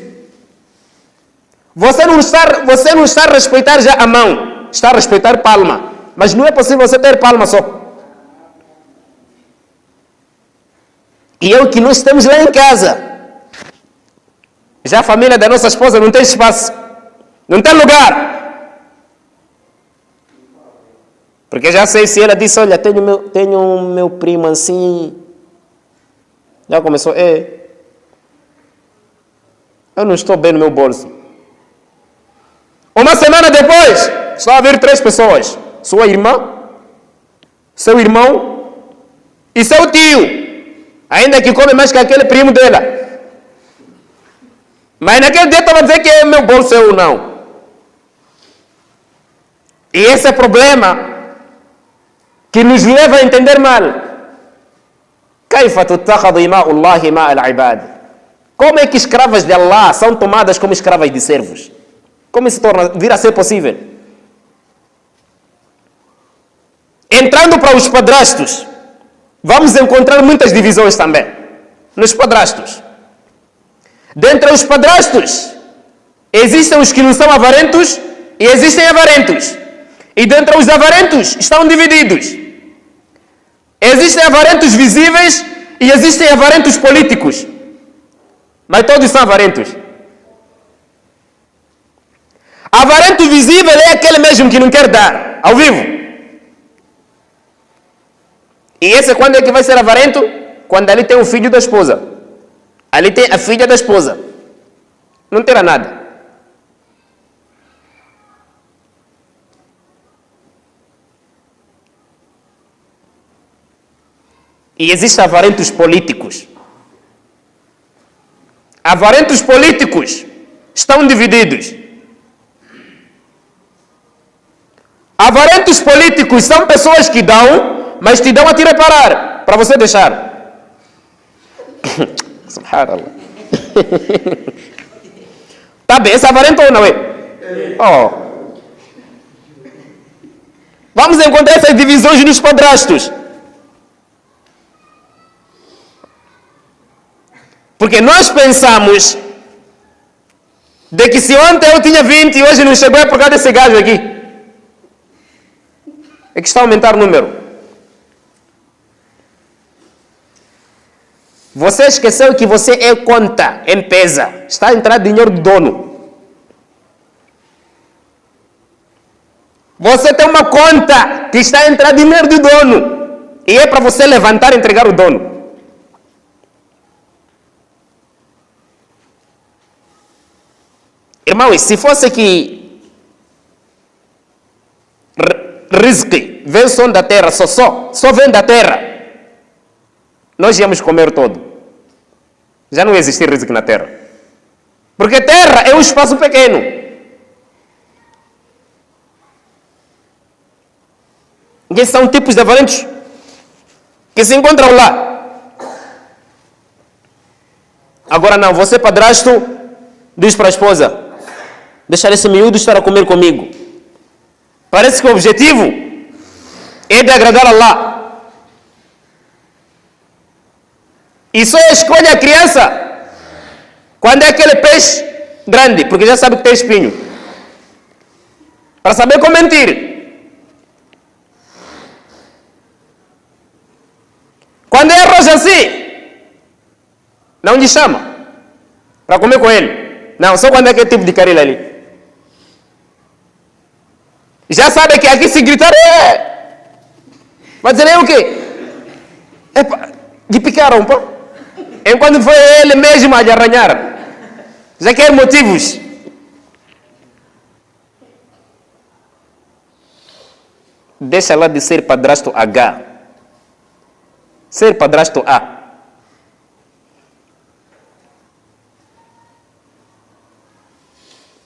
Você não está a respeitar já a mão, está a respeitar palma. Mas não é possível você ter palma só. E é o que nós temos lá em casa. Já a família da nossa esposa não tem espaço, não tem lugar. Porque já sei se ela disse, olha, tenho um meu primo assim. Já começou, eu não estou bem no meu bolso. Uma semana depois, só a vir 3 pessoas. Sua irmã, seu irmão e seu tio. Ainda que come mais que aquele primo dela. Mas naquele dia estava a dizer que é meu bolso ou não. E esse é o problema que nos leva a entender mal. Como é que escravas de Allah são tomadas como escravas de servos? Como isso vir a ser possível? Entrando para os padrastos, vamos encontrar muitas divisões também. Nos padrastos. Dentre os padrastos, existem os que não são avarentos e existem avarentos. E dentre os avarentos estão divididos. Existem avarentos visíveis e existem avarentos políticos. Mas todos são avarentos. Avarento visível é aquele mesmo que não quer dar, ao vivo. E esse quando é que vai ser avarento? Quando ali tem o filho da esposa. Ali tem a filha da esposa. Não terá nada. E existem avarentos políticos. Avarentos políticos estão divididos. Avarentos políticos são pessoas que dão, mas te dão a te reparar, para você deixar. Subhanallah. Tá bem, esse é avarento ou não é? Vamos encontrar essas divisões nos padrastos. Porque nós pensamos de que se ontem eu tinha 20 e hoje não chegou é por causa desse gajo aqui. É que está a aumentar o número. Você esqueceu que você é conta, em pesa. Está a entrar dinheiro do dono. Você tem uma conta que está a entrar dinheiro do dono. E é para você levantar e entregar o dono. Irmãos, se fosse que rizqi vem só da terra, só vem da terra, nós íamos comer todo. Já não existe rizqi na terra. Porque terra é um espaço pequeno. Que são tipos de valentes que se encontram lá. Agora não, você padrasto diz para a esposa: deixar esse miúdo estar a comer comigo. Parece que o objetivo é de agradar a Allah. E só escolhe a criança quando é aquele peixe grande, porque já sabe que tem espinho, para saber como mentir. Quando é arroz assim, não lhe chama para comer com ele. Não, só quando é aquele tipo de caril ali. Já sabe que aqui se gritar vai dizer o quê? Epa, de picaram, pô. Enquanto foi ele mesmo a lhe arranhar. Já quer motivos. Deixa lá de ser padrasto H. Ser padrasto A.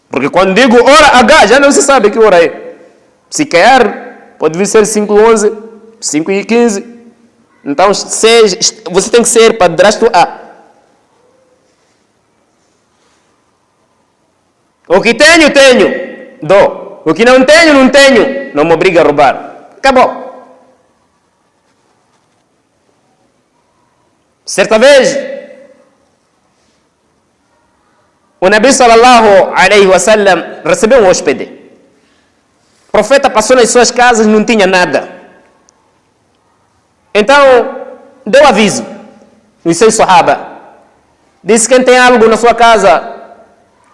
Porque quando digo hora H, já não se sabe que hora é. Se calhar, pode vir ser 5h11, 5h15. Então, você tem que ser padrasto A. O que tenho, dou. O que não tenho, não tenho. Não me obriga a roubar. Acabou. Certa vez, o Nabi sallallahu alaihi wasallam recebeu um hóspede. O profeta passou nas suas casas, não tinha nada. Então, deu aviso nos seus sahaba. Disse: quem tem algo na sua casa,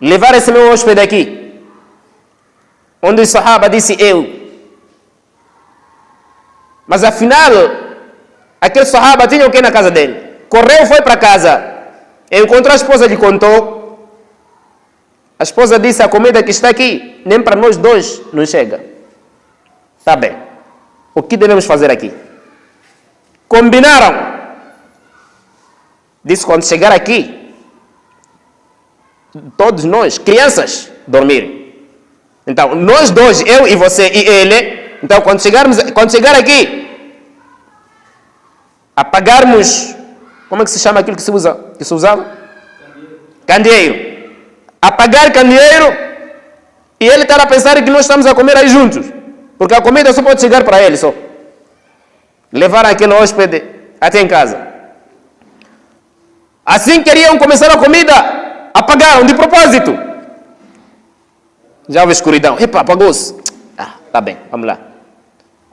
levar esse meu hóspede aqui. Onde o sahaba disse: eu. Mas afinal, aquele sahaba tinha o que na casa dele? Correu, foi para casa. Encontrou a esposa, lhe contou. A esposa disse: a comida que está aqui, nem para nós dois não chega. Está bem. O que devemos fazer aqui? Combinaram. Disse: quando chegar aqui, todos nós, crianças, dormir. Então, nós dois, eu e você e ele. Então, quando chegar aqui, apagarmos. Como é que se chama aquilo que se usava? Candeeiro. Apagar candeeiro e ele estar a pensar que nós estamos a comer aí juntos. Porque a comida só pode chegar para ele só. Levar aquele hóspede até em casa. Assim queriam começar a comida, apagaram de propósito. Já houve escuridão. Epa, apagou-se. Tá bem, vamos lá.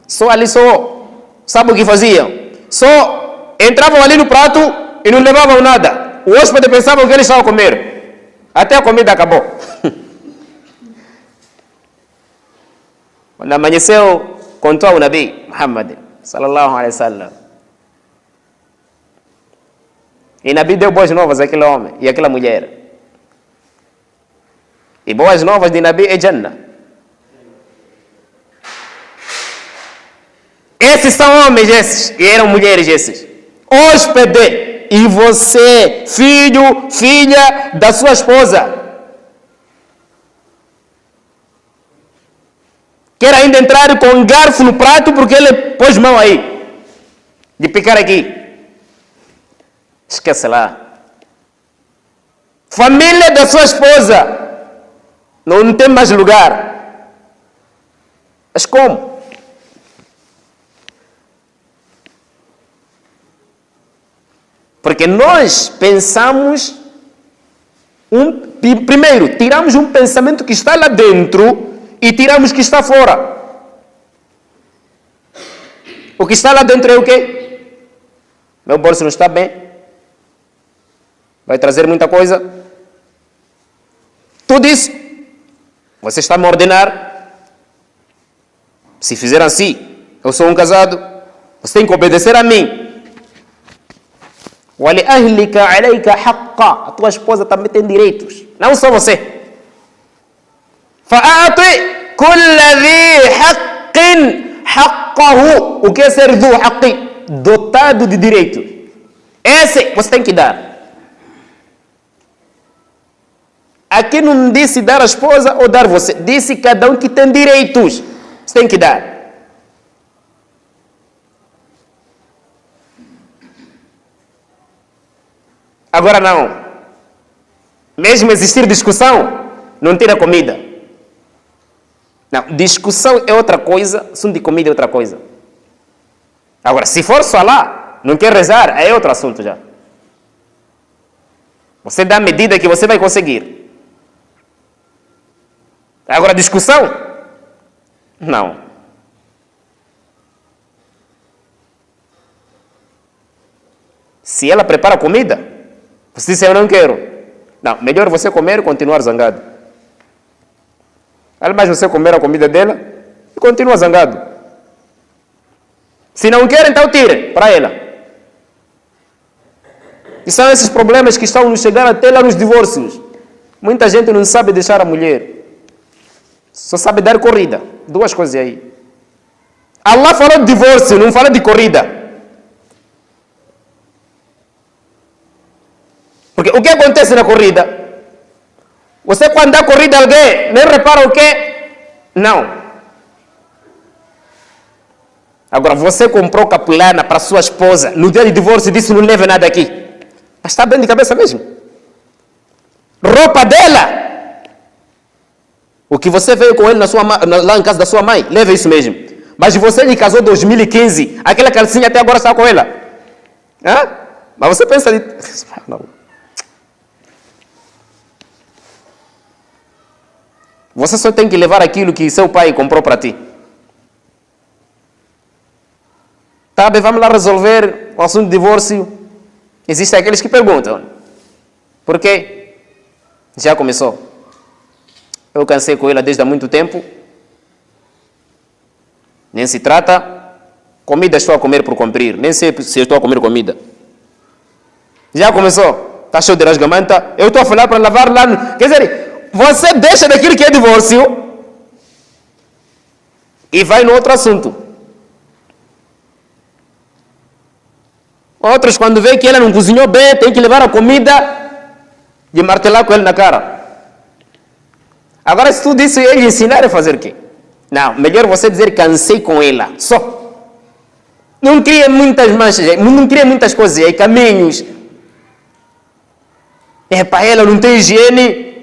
Só ali sabe o que faziam? Só entravam ali no prato e não levavam nada. O hóspede pensava que eles estavam a comer. Até a comida acabou. Quando amanheceu, contou ao Nabi Muhammad sallallahu alaihi wasallam. E Nabi deu boas novas àquele homem e àquela mulher. E boas novas de Nabi é Jannah. Esses são homens esses, e eram mulheres esses. Hóspede, e você, filho, filha da sua esposa, quer ainda entrar com um garfo no prato porque ele pôs mão aí, de picar aqui. Esquece lá. Família da sua esposa, não tem mais lugar. Mas como? Porque nós pensamos, primeiro, tiramos um pensamento que está lá dentro e tiramos que está fora. O que está lá dentro é o quê? Meu bolso não está bem. Vai trazer muita coisa. Tudo isso, você está a me ordenar. Se fizer assim, eu sou um casado, você tem que obedecer a mim. وَلِأَهْلِكَ عَلَيْكَ حَقًّا. A tua esposa também tem direitos, não só você. فَأَعْطِ كُلَّ ذِي حَقٍّ haqqahu. O que é ser do haqqi? Dotado de direito. Esse você tem que dar. Aqui não disse dar a esposa ou dar você. Disse cada um que tem direitos. Você tem que dar. Agora não. Mesmo existir discussão, não tira comida. Não, discussão é outra coisa, assunto de comida é outra coisa. Agora, se for só lá, não quer rezar, aí é outro assunto já. Você dá a medida que você vai conseguir. Agora, discussão? Não. Se ela prepara comida, você disse, eu não quero. Não, melhor você comer e continuar zangado. Vale mais você comer a comida dela e continua zangado. Se não quer, então tire para ela. E são esses problemas que estão nos chegando até lá nos divórcios. Muita gente não sabe deixar a mulher. Só sabe dar corrida. Duas coisas aí. Allah falou de divórcio, não fala de corrida. Porque o que acontece na corrida? Você quando dá corrida a alguém, nem repara o quê? Não. Agora, você comprou capulana para sua esposa, no dia de divórcio disse não leva nada aqui. Mas está bem de cabeça mesmo. Roupa dela. O que você veio com ele lá em casa da sua mãe, leva isso mesmo. Mas você lhe casou em 2015, aquela calcinha até agora está com ela. Hã? Mas você pensa de... Não. Você só tem que levar aquilo que seu pai comprou para ti. Tá bem, vamos lá resolver o assunto de divórcio. Existem aqueles que perguntam. Por quê? Já começou. Eu cansei com ela desde há muito tempo. Nem se trata. Comida estou a comer por cumprir. Nem sei se eu estou a comer comida. Já começou. Está cheio de rasgamanta. Eu estou a falar para lavar lá. Quer dizer... Você deixa daquilo que é divórcio e vai no outro assunto. Outros, quando vê que ela não cozinhou bem, tem que levar a comida e martelar com ele na cara. Agora, se tu disse ele ensinar a fazer o quê? Não, melhor você dizer cansei com ela. Só. Não cria muitas manchas, não cria muitas coisas aí, caminhos. Para ela não tem higiene.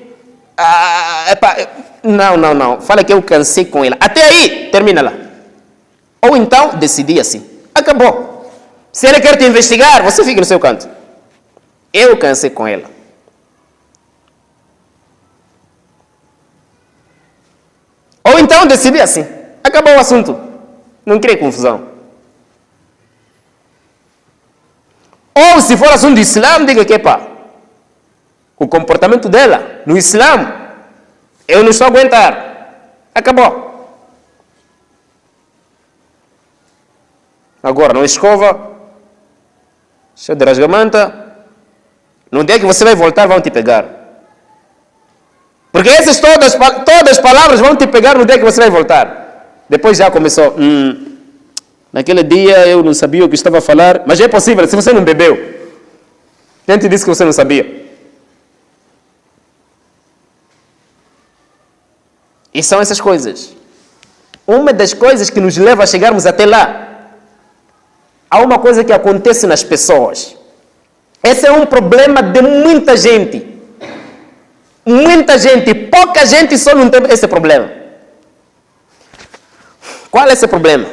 Não. Fala que eu cansei com ela. Até aí, termina lá. Ou então, decidi assim. Acabou. Se ele quer te investigar, você fica no seu canto. Eu cansei com ela. Ou então, decidi assim. Acabou o assunto. Não crie confusão. Ou, se for assunto do Islã, diga que, o comportamento dela no Islã, eu não estou a aguentar. Acabou. Agora, não escova, cheio de rasgamanta, no dia que você vai voltar, vão te pegar. Porque essas todas as palavras vão te pegar no dia que você vai voltar. Depois já começou, naquele dia eu não sabia o que estava a falar, mas é possível, se você não bebeu. Quem te disse que você não sabia? E são essas coisas. Uma das coisas que nos leva a chegarmos até lá, há uma coisa que acontece nas pessoas. Esse é um problema de muita gente. Muita gente, pouca gente só não tem esse problema. Qual é esse problema?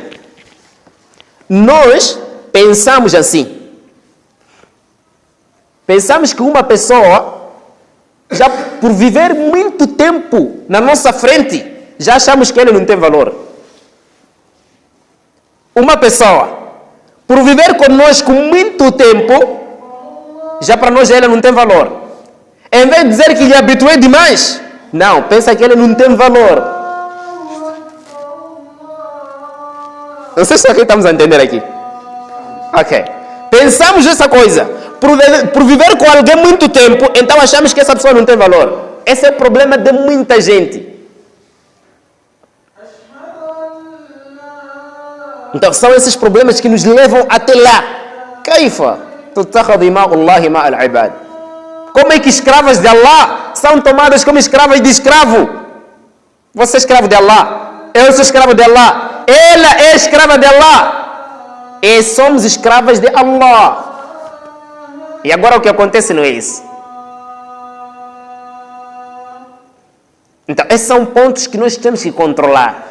Nós pensamos assim. Pensamos que uma pessoa, já por viver muito tempo na nossa frente, já achamos que ele não tem valor. Uma pessoa, por viver conosco muito tempo, já para nós ela não tem valor. Em vez de dizer que lhe habituei demais, não, pensa que ele não tem valor. Não sei se aqui estamos a entender aqui. Ok. Pensamos essa coisa. Por viver com alguém muito tempo, então achamos que essa pessoa não tem valor. Esse é o problema de muita gente. Então são esses problemas que nos levam até lá. Kaifa tutakhadhu ma'ullahi ma'al ibad. Como é que escravas de Allah são tomadas como escravas de escravo? Você é escravo de Allah, eu sou escravo de Allah, ela é escrava de Allah, e somos escravas de Allah. E agora o que acontece não é isso. Então esses são pontos que nós temos que controlar.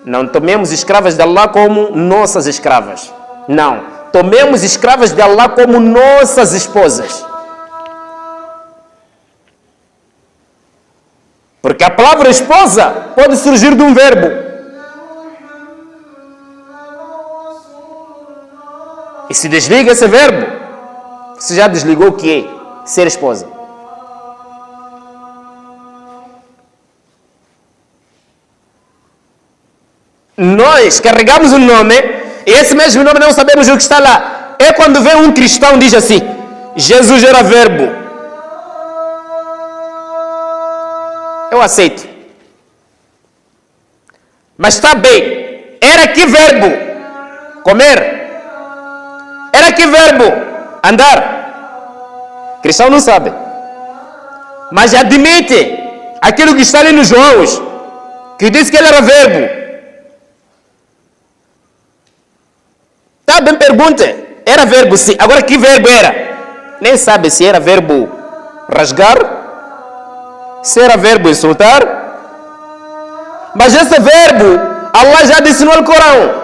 Não tomemos escravas de Allah como nossas escravas. Não. Tomemos escravas de Allah como nossas esposas. Porque a palavra esposa pode surgir de um verbo. E se desliga esse verbo, você já desligou o que é ser esposa. Nós carregamos um nome e esse mesmo nome não sabemos o que está lá. É quando vem um cristão e diz assim: Jesus era verbo. Eu aceito. Mas está bem. Era que verbo? Comer. Era que verbo? Andar. Cristão não sabe. Mas admite aquilo que está ali nos Joãos, que diz que ele era verbo. Tá bem, pergunta. Era verbo sim. Agora que verbo era? Nem sabe se era verbo rasgar, se era verbo insultar. Mas esse verbo, Allah já disse no Alcorão: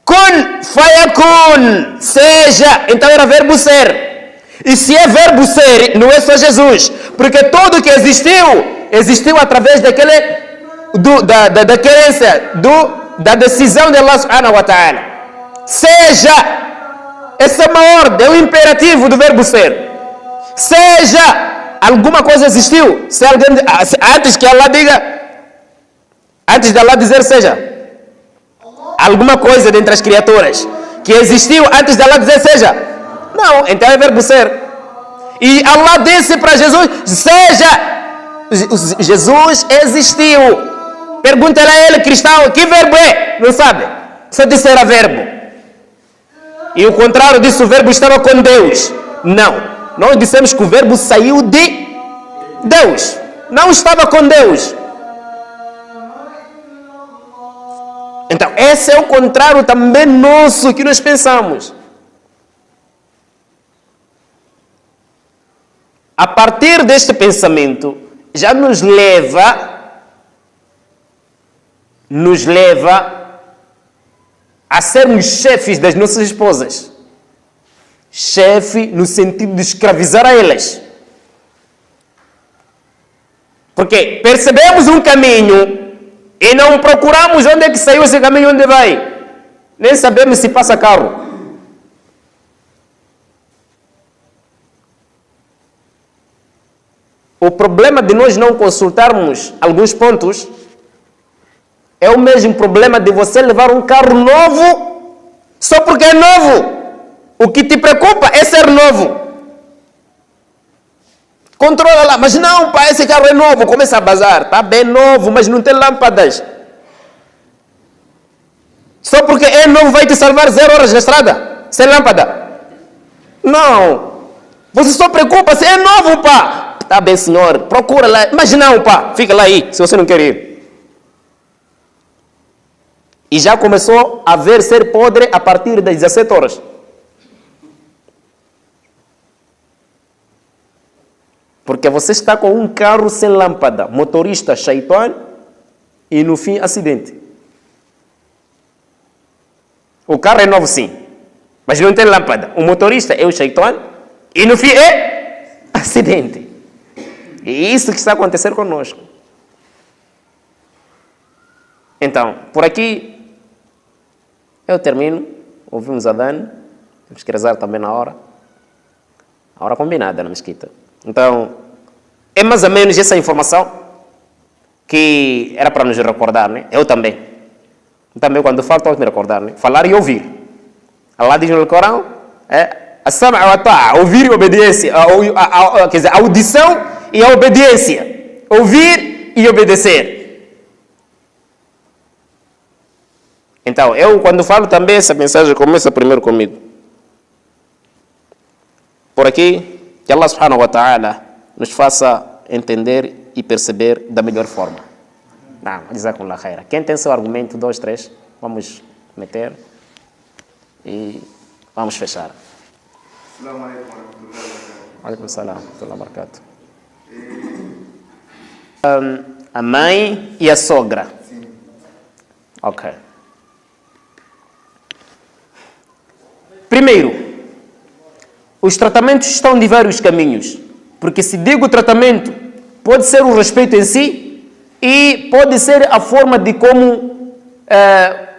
Kun fayakun, seja. Então era verbo ser. E se é verbo ser, não é só Jesus. Porque tudo que existiu através daquele, da querência, da decisão de Allah subhanahu wa ta'ala. Seja, essa é uma ordem, é um imperativo do verbo ser. Seja, alguma coisa existiu. Se alguém, antes que Allah diga, antes de Allah dizer seja, alguma coisa dentre as criaturas que existiu antes de Allah dizer seja. Não, então é verbo ser. E Allah disse para Jesus, seja. Jesus existiu. Pergunta-lhe a ele, cristão, que verbo é? Não sabe. Só disse era verbo. E o contrário disso, o verbo estava com Deus. Não. Nós dissemos que o verbo saiu de Deus. Não estava com Deus. Então, esse é o contrário também nosso que nós pensamos. A partir deste pensamento, já nos leva a sermos chefes das nossas esposas. Chefe no sentido de escravizar a elas. Porque percebemos um caminho e não procuramos onde é que saiu esse caminho, onde vai. Nem sabemos se passa carro. O problema de nós não consultarmos alguns pontos é o mesmo problema de você levar um carro novo só porque é novo. O que te preocupa é ser novo. Controla lá, mas não, pá, esse carro é novo, começa a bazar. Está bem novo, mas não tem lâmpadas. Só porque é novo vai te salvar 0 horas na estrada, sem lâmpada. Não. Você só preocupa se é novo, pá. Está bem, senhor, procura lá. Mas não, pá, fica lá aí, se você não quer ir. E já começou a ver ser podre a partir das 17 horas. Porque você está com um carro sem lâmpada, motorista shaitan, e no fim acidente. O carro é novo sim, mas não tem lâmpada. O motorista é o shaitan, e no fim é acidente. E isso que está acontecendo conosco. Então, por aqui eu termino. Ouvimos a Dani. Temos que rezar também na hora. A hora combinada na mesquita. Então, é mais ou menos essa informação que era para nos recordar, né? Eu também. Também quando falo, estou a me recordar, né? Falar e ouvir. Allah diz no Corão, as-sam'a wa ta'a, ouvir e obediência. Quer dizer, audição e a obediência. Ouvir e obedecer. Então, eu quando falo também, essa mensagem começa primeiro comigo. Por aqui, que Allah subhanahu wa ta'ala nos faça entender e perceber da melhor forma. Não, jazakumullah khaira. Quem tem seu argumento, 2, 3, vamos meter e vamos fechar. Assalamu alaikum wa rahmatullahi wa barakatuh. Alaikum assalam wa rahmatullahi wa barakatuh. A mãe e a sogra. Sim. Ok. Primeiro, os tratamentos estão de vários caminhos. Porque se digo tratamento, pode ser o respeito em si e pode ser a forma de como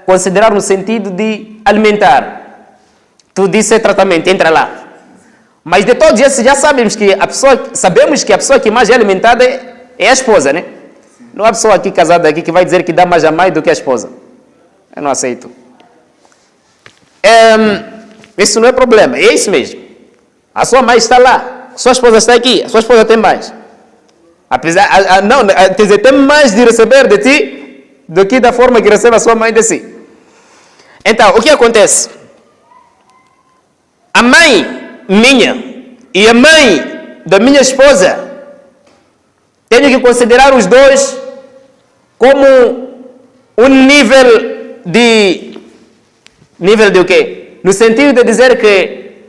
considerar no sentido de alimentar. Tu disse tratamento, entra lá. Mas de todos esses já sabemos que a pessoa que mais é alimentada é a esposa, né? Não há pessoa aqui casada aqui que vai dizer que dá mais a mãe do que a esposa. Eu não aceito. Isso não é problema, é isso mesmo. A sua mãe está lá, a sua esposa está aqui, a sua esposa tem mais. Quer dizer, tem mais de receber de ti do que da forma que recebe a sua mãe de si. Então, o que acontece? A mãe minha e a mãe da minha esposa, tenho que considerar os dois como um nível de o quê? No sentido de dizer que,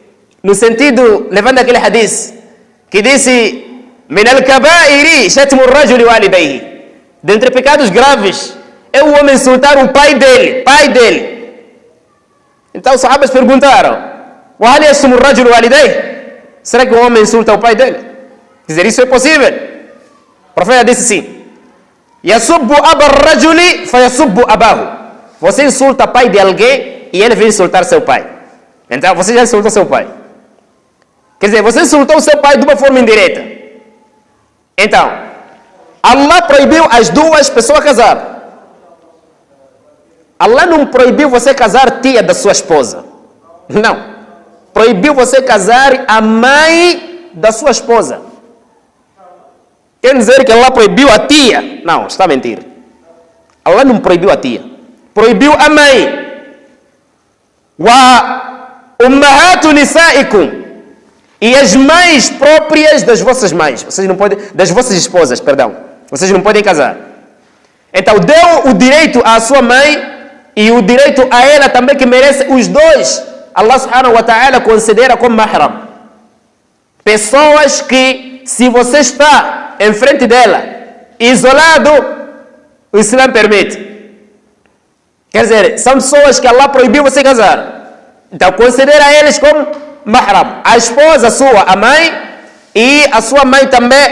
levando aquele hadith, que disse, min al-kaba'iri shatmu ar-rajuli walidayhi. Dentre pecados graves, é o homem insultar o pai dele. Então os sahabas perguntaram, wa hal yashtumu ar-rajulu walidayhi? Será que o homem insulta o pai dele? Quer dizer, isso é possível? O profeta disse sim. Yasubbu aba ar-rajuli fayasubbu abahu. Você insulta o pai de alguém e ele vem insultar seu pai. Então você já insultou seu pai. Quer dizer, você insultou o seu pai de uma forma indireta. Então, Allah proibiu as duas pessoas casar. Allah não proibiu você casar tia da sua esposa. Não. Proibiu você casar a mãe da sua esposa. Quer dizer que Allah proibiu a tia? Não, está a mentir. Allah não proibiu a tia. Proibiu a mãe. Wa ummahatu nisaikum. E as mães próprias das vossas mães. Vocês não podem, das vossas esposas, perdão. Vocês não podem casar. Então deu o direito à sua mãe e o direito a ela também que merece os dois. Allah subhanahu wa ta'ala considera como mahram. Pessoas que, se você está em frente dela, isolado, o Islã permite. Quer dizer, são pessoas que Allah proibiu você casar. Então considera eles como mahram. A esposa sua, a mãe, e a sua mãe também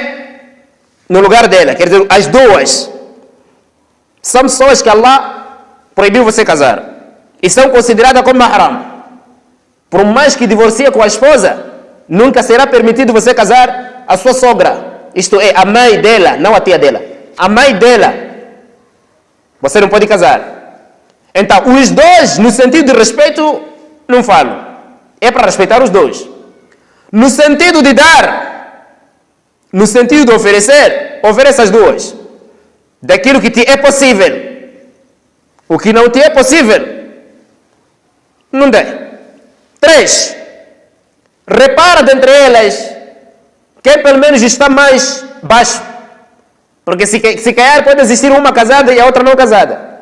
no lugar dela. Quer dizer, as duas são pessoas que Allah proibiu você casar e são consideradas como mahram. Por mais que divorcie com a esposa, nunca será permitido você casar a sua sogra. Isto é, a mãe dela, não a tia dela. A mãe dela. Você não pode casar. Então, os dois, no sentido de respeito, não falo. É para respeitar os dois. No sentido de dar, no sentido de oferecer, ofereça as duas. Daquilo que te é possível. O que não te é possível, não dê. 3. Repara dentre elas quem pelo menos está mais baixo. Porque se calhar pode existir uma casada e a outra não casada.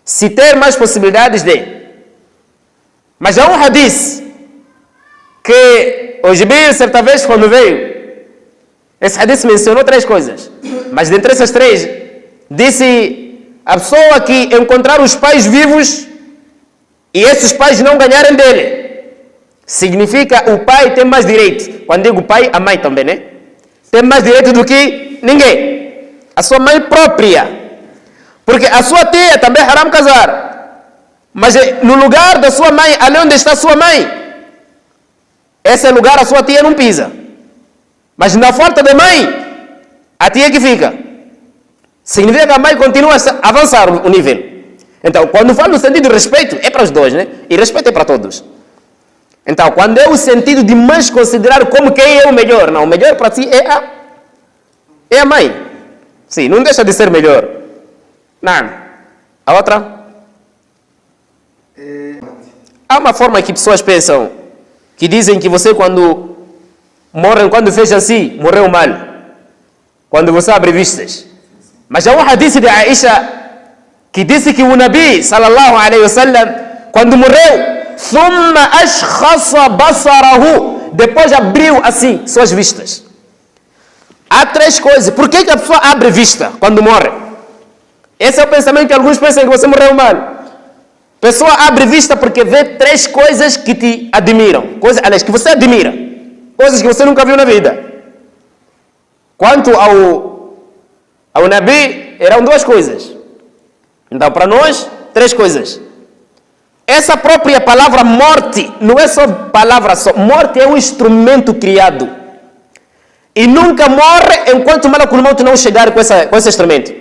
Se ter mais possibilidades, dê. Mas há um hadith que o Jibril, certa vez, quando veio, esse hadith mencionou 3 coisas. Mas dentre essas 3, disse a pessoa que encontrar os pais vivos e esses pais não ganharem dele. Significa o pai tem mais direito. Quando digo pai, a mãe também, né? Tem mais direito do que ninguém. A sua mãe própria. Porque a sua tia também é haram casar. Mas no lugar da sua mãe, ali onde está a sua mãe, esse lugar a sua tia não pisa. Mas na falta de mãe, a tia que fica. Significa que a mãe continua a avançar o nível. Então, quando falo no sentido de respeito, é para os dois, né? E respeito é para todos. Então, quando é o sentido de mais considerar como quem é o melhor, não, o melhor para ti é a mãe. Sim, não deixa de ser melhor. Não. A outra? Há uma forma que pessoas pensam, que dizem que você quando morre, quando fecha assim, morreu mal. Quando você abre vistas. Mas há um hadith de Aisha que disse que o Nabi, sallallahu alaihi wasallam, quando morreu, ثم أشخص بصره, depois abriu assim suas vistas. Há três coisas. Por que a pessoa abre vista quando morre? Esse é o pensamento que alguns pensam que você morreu mal. A pessoa abre vista porque vê três coisas que te admiram. Aliás, que você admira. Coisas que você nunca viu na vida. Quanto ao Nabi, eram duas coisas. Então, para nós, três coisas. Essa própria palavra morte não é só palavra só. Morte é um instrumento criado. E nunca morre enquanto o Malakul Maut não chegar com esse instrumento.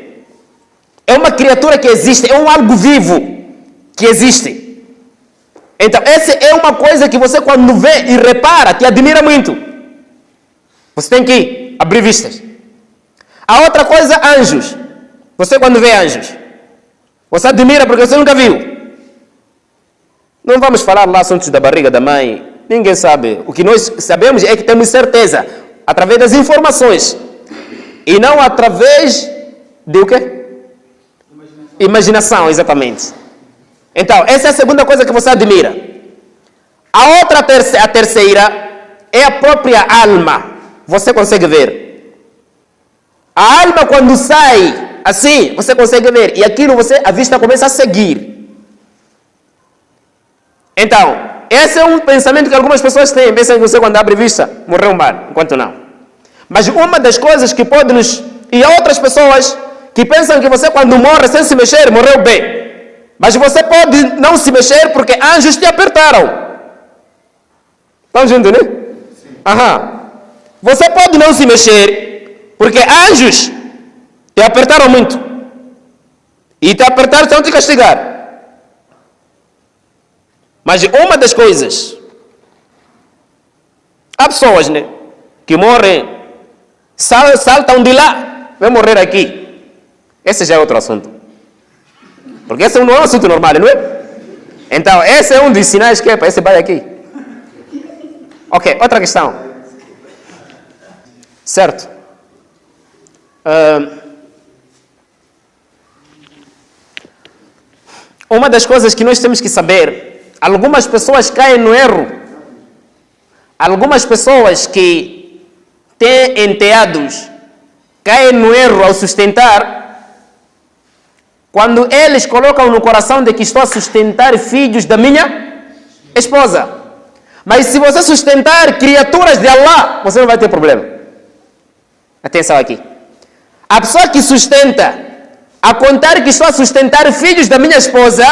É uma criatura que existe, é um algo vivo que existe. Então, essa é uma coisa que você quando vê e repara, te admira muito. Você tem que abrir vistas. A outra coisa, anjos. Você quando vê anjos, você admira porque você nunca viu. Não vamos falar lá assuntos da barriga da mãe. Ninguém sabe. O que nós sabemos é que temos certeza. Através das informações. E não através de o quê? Imaginação, exatamente. Então, essa é a segunda coisa que você admira. A terceira, é a própria alma. Você consegue ver. A alma quando sai, assim, você consegue ver. E aquilo a vista começa a seguir. Então, esse é um pensamento que algumas pessoas têm. Pensam que você quando abre vista, morreu mal, enquanto não. Mas uma das coisas que pode nos... E há outras pessoas que pensam que você quando morre sem se mexer, morreu bem. Mas você pode não se mexer porque anjos te apertaram. Estão juntos, né? Sim. Aham. Você pode não se mexer porque anjos te apertaram muito. E te apertaram para te castigar. Mas uma das coisas, há pessoas, né, que morrem, saltam de lá, vão morrer aqui. Esse já é outro assunto. Porque esse não é um assunto normal, não é? Então, esse é um dos sinais que é para esse vai aqui. Ok, outra questão. Certo. Uma das coisas que nós temos que saber, algumas pessoas caem no erro. Algumas pessoas que têm enteados caem no erro ao sustentar, quando eles colocam no coração de que estou a sustentar filhos da minha esposa. Mas se você sustentar criaturas de Allah, você não vai ter problema. Atenção aqui. A pessoa que sustenta, a contar que estou a sustentar filhos da minha esposa,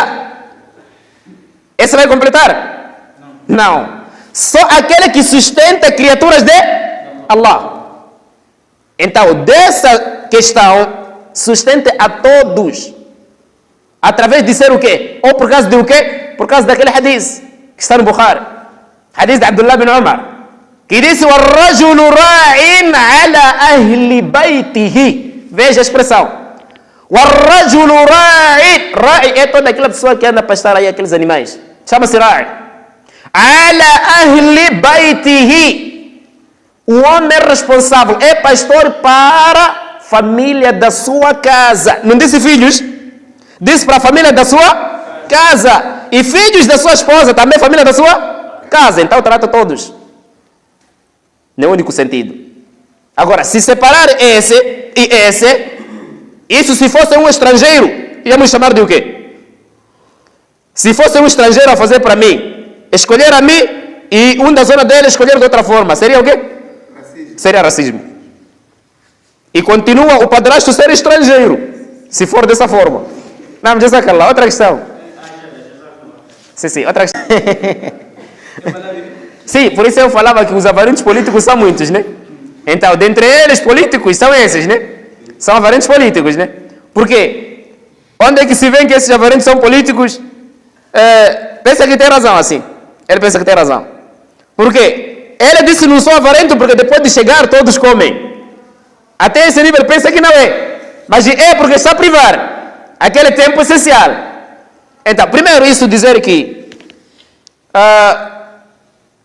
esse vai completar? Não. Só aquele que sustenta criaturas de Allah. Então, dessa questão, sustente a todos. Através de ser o quê? Ou por causa de o quê? Por causa daquele hadith que está no Bukhari. Hadith de Abdullah bin Umar. Que disse, وَالرَّجُلُ رَاعٍ عَلَى أَهْلِ بَيْتِهِ. Veja a expressão. وَالرَّجُلُ رَاعٍ. Ra'i é toda aquela pessoa que anda a pastar aí aqueles animais. Chama-se Ra'i. عَلَى أَهْلِ بَيْتِهِ. O homem é responsável, é pastor para a família da sua casa. Não disse filhos? Disse para a família da sua casa. E filhos da sua esposa, também família da sua casa. Então trata todos. No único sentido. Agora, se separar esse e esse, isso se fosse um estrangeiro, íamos chamar de o quê? Se fosse um estrangeiro a fazer para mim, escolher a mim e um da zona dele escolher de outra forma, seria o quê? Racismo. Seria racismo. E continua o padrasto ser estrangeiro, se for dessa forma. Não, mas essa lá, outra questão. Sim, outra questão. Sim, por isso eu falava que os avarentos políticos são muitos, né? Então, dentre eles, políticos são esses, né? São avarentos políticos, né? Por quê? Onde é que se vê que esses avarentos são políticos? Pensa que tem razão, assim. Ele pensa que tem razão. Por quê? Ele disse não sou avarento porque depois de chegar todos comem. Até esse nível pensa que não é. Mas é porque está a privar aquele tempo essencial. Então, primeiro isso dizer que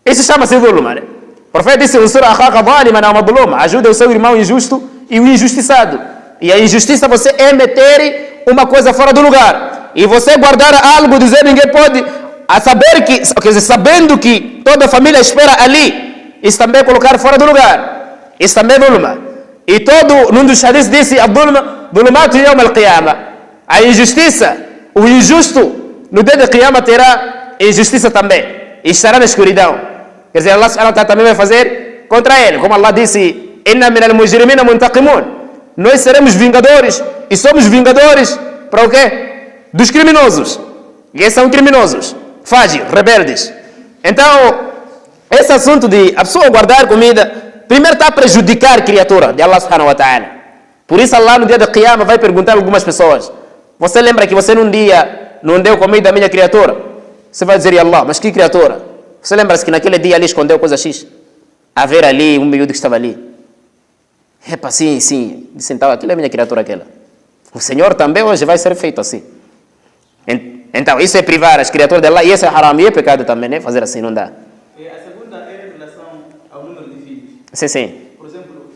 isso chama-se dhulma, né? O profeta disse, unsura akhaka zaliman aw madluma, ajuda o seu irmão injusto e o injustiçado. E a injustiça você é meter uma coisa fora do lugar. E você guardar algo, dizer ninguém pode, a saber que, quer dizer, sabendo que toda a família espera ali, isso também é colocar fora do lugar. Isso também é dhulma. E todo, num dos hadiths disse, dhulumatu yawm al-qiyamah. A injustiça, o injusto, no dia de Qiyamah terá injustiça também. E estará na escuridão. Quer dizer, Allah subhanahu wa ta'ala também vai fazer contra ele. Como Allah disse, inna min al-mujrimina muntaqimun. Nós seremos vingadores. E somos vingadores para o quê? Dos criminosos. E esses são criminosos. Fajir, rebeldes. Então, esse assunto de a pessoa guardar comida, primeiro está a prejudicar a criatura de Allah subhanahu wa ta'ala. Por isso Allah no dia da Qiyamah vai perguntar a algumas pessoas, você lembra que você num dia não deu comida à minha criatura? Você vai dizer, Allah, mas que criatura? Você lembra-se que naquele dia ali escondeu coisa X? A ver ali, um miúdo que estava ali. Epa, sim, disse, então, aquilo é minha criatura aquela. O Senhor também hoje vai ser feito assim. Então, isso é privar as criaturas de Allah, e isso é haram, e é pecado também, né? Fazer assim, não dá. E a segunda é em relação ao número de filhos. Sim. Por exemplo...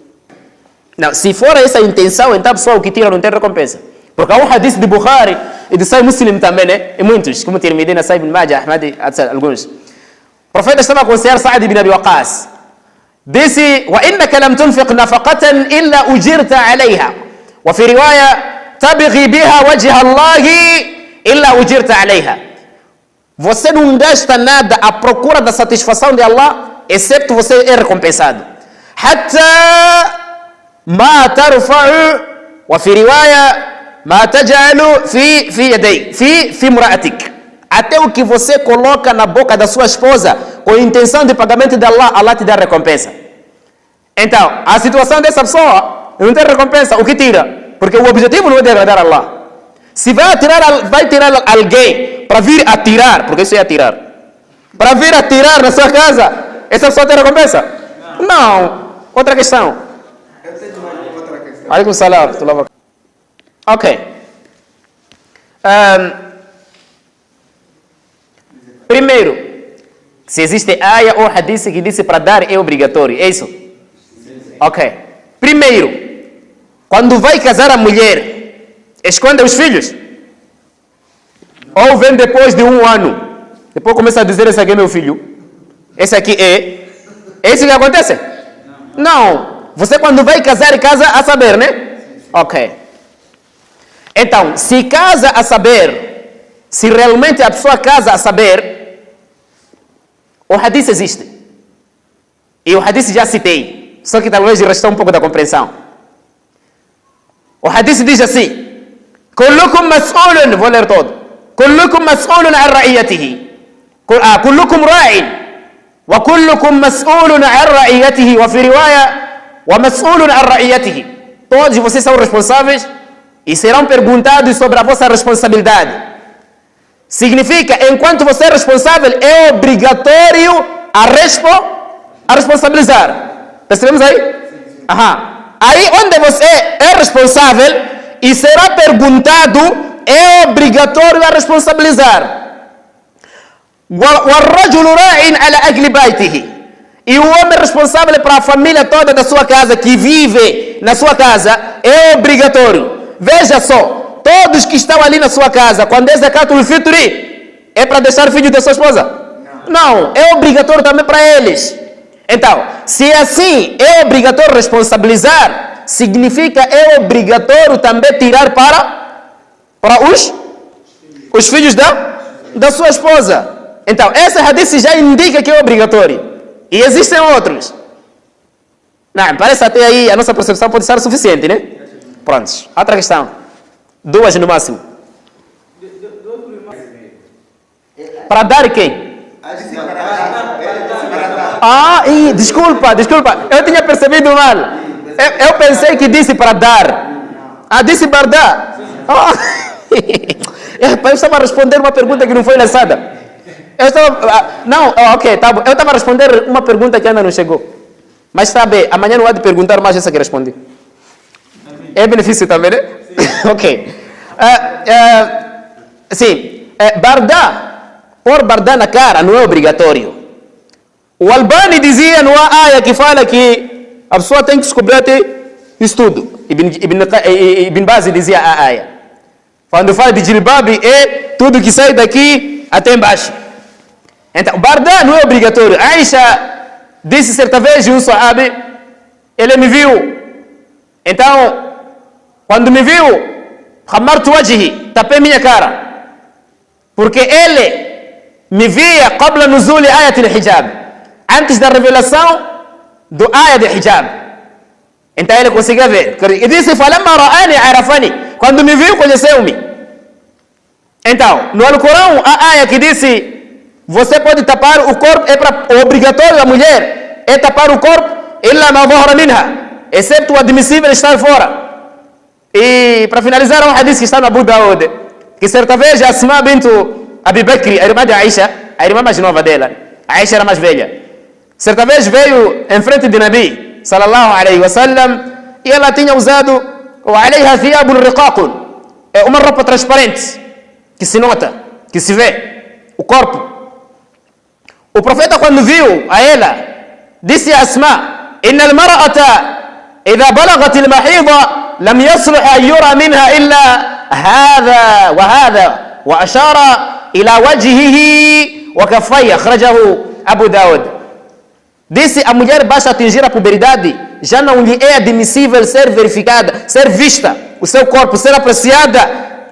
Não, se for essa a intenção, então a pessoa o que tira não tem recompensa. Porque há um hadith de Bukhari e de Sahih Muslim também, né? E muitos, como Tirmidhi, Nasai ibn Majah, Ahmad, etc. Alguns. O profeta estava a aconselhar Sa'ad ibn Abi Waqqas. Disse, وَإِنَّكَ لَمْ تُنْفِقْ نَفَقَةً إِلَّا أُجِرْتَ عَلَيْهَا. وفي رواية تبغي بها وجه الله إلا أجرت عليها. Você não gasta nada à procura da satisfação de Allah, excepto você é recompensado. حتى ما ترفع وفي رواية ما تجعل في يدي في امرأتك. Até o que você coloca na boca da sua esposa com a intenção de pagamento de Allah, Allah te dá recompensa. Então, a situação dessa pessoa não tem recompensa, o que tira? Porque o objetivo não é de agradar a Allah. Se vai tirar alguém para vir atirar, porque isso é atirar, para vir atirar na sua casa, essa pessoa tem recompensa? Não. Outra questão. Eu tenho outra questão. Alaikum salam. Ok. Primeiro, se existe aya ou hadith que diz para dar é obrigatório, é isso? Ok. Primeiro, quando vai casar a mulher, esconde os filhos? Ou vem depois de 1 ano? Depois começa a dizer, esse aqui é meu filho. Esse aqui é. É isso que acontece? Não. Você quando vai casar, casa a saber, né? Ok. Então, se casa a saber, se realmente a pessoa casa a saber, o hadith existe. E o hadith já citei. Só que talvez restou um pouco da compreensão. O hadith diz assim: كلكم مسؤول, vou ler todo. كلكم مسؤول عن رعيته. كلكم راع وكلكم مسؤول عن رعيته وفي رواية ومسؤول عن رعيته. Todos vocês são responsáveis e serão perguntados sobre a vossa responsabilidade. Significa, enquanto você é responsável, é obrigatório a responsabilizar. Percebemos aí? Aham. Aí onde você é responsável e será perguntado, é obrigatório a responsabilizar. وَالرَّجُلُ رَاعٍ عَلَى أَهْلِ بَيْتِهِ. E o homem responsável para a família toda da sua casa, que vive na sua casa, é obrigatório. Veja só, todos que estão ali na sua casa, quando é zakatul fitri, é para deixar filho da sua esposa? Não, é obrigatório também para eles. Então, se assim é obrigatório responsabilizar, significa é obrigatório também tirar para os filhos da sua esposa. Então, esse hadith já indica que é obrigatório. E existem outros. Não, parece até aí a nossa percepção pode ser suficiente, né? Prontos. Outra questão. 2 no máximo. Para dar quem? Desculpa. Eu tinha percebido mal. Eu pensei que disse para dar. Disse para dar. Eu estava a responder uma pergunta que não foi lançada. Ok, tá bom. Eu estava a responder uma pergunta que ainda não chegou. Mas está bem, amanhã não há de perguntar mais essa que respondi. É benefício também, né? Ok. Sim. pôr bardá na cara não é obrigatório. O Albani dizia, não há área que fala que a pessoa tem que descobrir até isso tudo. Ibn Baz dizia a área. Quando fala de jilbab, é tudo que sai daqui até embaixo. Então, bardá não é obrigatório. Aisha disse certa vez, um sahabi, ele me viu. Então, quando me viu, khamartu wajhi, tapei minha cara. Porque ele me via qabla nuzuli ayat al-hijab. Antes da revelação do ayat al-hijab. Então ele conseguia ver. E disse, falamma ra'ani arafani. Quando me viu, conheceu-me. Então, no Alcorão, a ayat que disse, você pode tapar o corpo, é obrigatório da mulher, é tapar o corpo, illa ma dhahara minha, exceto o admissível estar fora. E para finalizar, um hadith que está no Abu Daud, que certa vez Asma bintu Abi Bakr, a irmã de Aisha, a irmã mais nova dela, a Aisha era mais velha, certa vez veio em frente de Nabi sallallahu alaihi wasallam e ela tinha usado o alaiha thiyabun riqaqun, é uma roupa transparente que se nota, que se vê o corpo. O profeta, quando viu a ela, disse a Asma, inna al-mar'ata idha balagat al-mahida لم يصلح أن يرى منها إلا هذا وهذا وأشار إلى وجهه وكفيه. أخرجه أبو داود. Disse, a mulher basta atingir a puberdade, já não lhe é admissível ser verificada, ser vista, o seu corpo, ser apreciada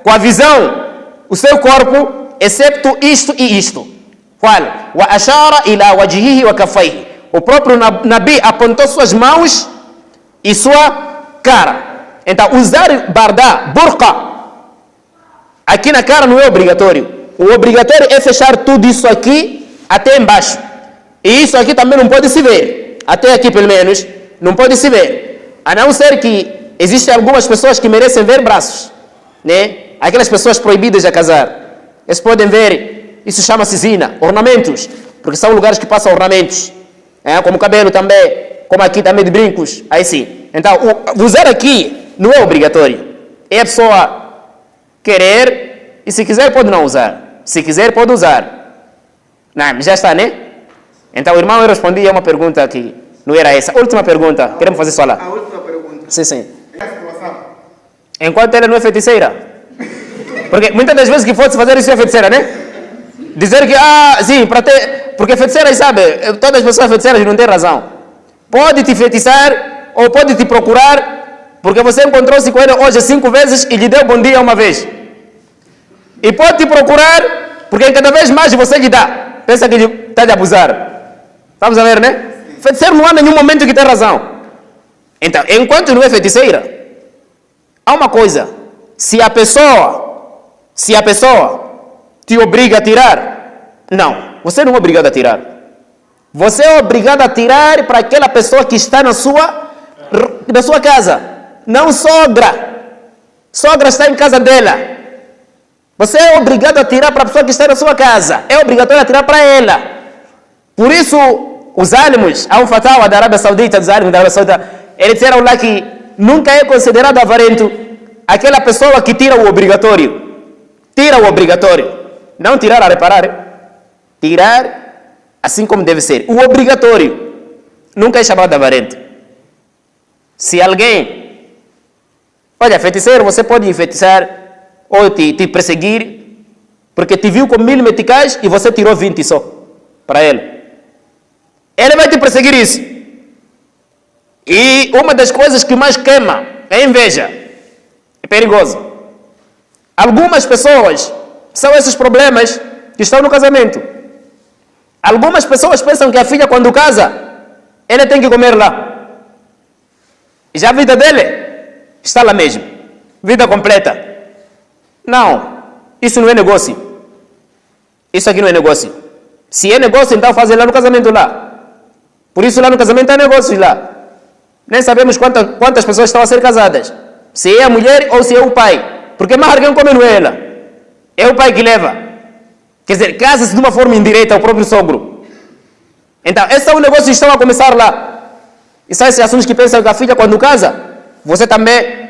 com a visão, o seu corpo, excepto isto e isto. Qual? وأشار إلى وجهه وكفيه. O próprio Nabi apontou suas mãos e sua cara. Então, usar bardá, burqa, aqui na cara não é obrigatório. O obrigatório é fechar tudo isso aqui até embaixo. E isso aqui também não pode se ver. Até aqui, pelo menos, não pode se ver. A não ser que existem algumas pessoas que merecem ver braços, né? Aquelas pessoas proibidas de casar. Eles podem ver, isso chama-se zina, ornamentos, porque são lugares que passam ornamentos. Como cabelo também, como aqui também de brincos, aí sim. Então, usar aqui não é obrigatório. É a pessoa querer e se quiser pode não usar. Se quiser pode usar. Não, já está, né? Então o irmão respondia uma pergunta que não era essa. Última pergunta. Queremos fazer só lá. A última pergunta. Sim, sim. É a situação. Enquanto ela não é feiticeira. Porque muitas das vezes que fosse fazer isso é feiticeira, né? Dizer que, sim, para ter... Porque feiticeiras, sabe? Todas as pessoas feiticeiras não têm razão. Pode te feitiçar ou pode te procurar porque você encontrou-se com ele hoje 5 vezes e lhe deu bom dia uma vez. E pode te procurar porque cada vez mais você lhe dá. Pensa que ele está de abusar. Vamos a ver, né? Feiticeiro não há nenhum momento que tem razão. Então, enquanto não é feiticeira, há uma coisa. Se a pessoa te obriga a tirar, não. Você não é obrigado a tirar. Você é obrigado a tirar para aquela pessoa que está na sua casa. Não sogra. Sogra está em casa dela. Você é obrigado a tirar para a pessoa que está na sua casa. É obrigatório a tirar para ela. Por isso, os ânimos, há um fatwa da Arábia Saudita, dos ânimos da Arábia Saudita, eles disseram lá que nunca é considerado avarento aquela pessoa que tira o obrigatório. Tira o obrigatório. Não tirar a reparar. Tirar assim como deve ser. O obrigatório nunca é chamado de avarento. Se alguém... Olha, feiticeiro, você pode enfeitiçar ou te perseguir porque te viu com 1000 meticais e você tirou 20 só para ele. Ele vai te perseguir isso. E uma das coisas que mais queima é a inveja. É perigoso. Algumas pessoas são esses problemas que estão no casamento. Algumas pessoas pensam que a filha, quando casa, ele tem que comer lá. E já a vida dele está lá mesmo. Vida completa. Não. Isso não é negócio. Isso aqui não é negócio. Se é negócio, então fazem lá no casamento lá. Por isso lá no casamento há negócios lá. Nem sabemos quantas pessoas estão a ser casadas. Se é a mulher ou se é o pai. Porque mais alguém come não é ela. É o pai que leva. Quer dizer, casa-se de uma forma indireta ao próprio sogro. Então, esses são os negócios que estão a começar lá. E são esses assuntos que pensam que a filha, quando casa, você também...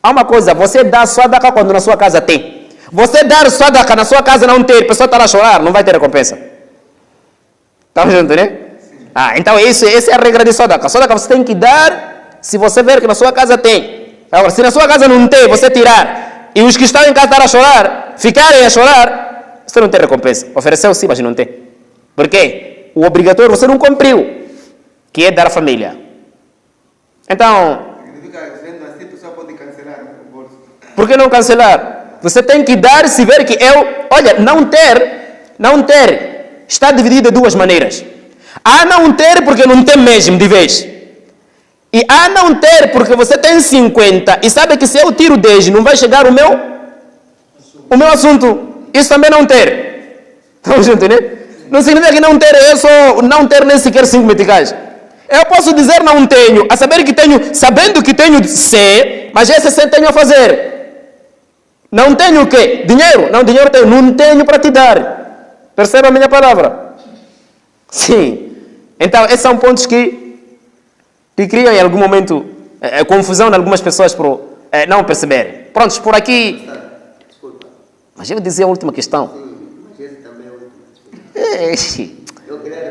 Há uma coisa, você dá só dá cá quando na sua casa tem. você dar sadaqa na sua casa não ter, a pessoa está lá a chorar, não vai ter recompensa. Estamos juntos, né? Então essa é a regra de sadaqa. Sadaqa você tem que dar se você ver que na sua casa tem. Agora, se na sua casa não tem, você tirar, e os que estão em casa estar a chorar, ficarem a chorar, você não tem recompensa. Ofereceu sim, mas não tem. Por quê? O obrigatório você não cumpriu, que é dar à família. Então, Significa, sendo assim, a pessoa pode cancelar o bolso. por que não cancelar? Você tem que dar se ver que olha, não ter, está dividido de duas maneiras. Há não ter porque não tem mesmo de vez. E há não ter porque você tem 50 e sabe que se eu tiro 10 não vai chegar o meu assunto. Isso também não ter. Estamos juntos, né? Não significa que não ter é só não ter nem sequer 5 meticais. Eu posso dizer não tenho, a saber que tenho, sabendo que tenho C, mas esse C tenho a fazer. Não tenho o quê? Dinheiro? Não, dinheiro tenho, não tenho para te dar. Perceba a minha palavra? Sim. Então, esses são pontos que criam em algum momento confusão em algumas pessoas por não perceberem. Prontos, por aqui. Desculpa. Mas eu dizia a última questão. Sim, mas esse também é o último. Eixe. Eu queria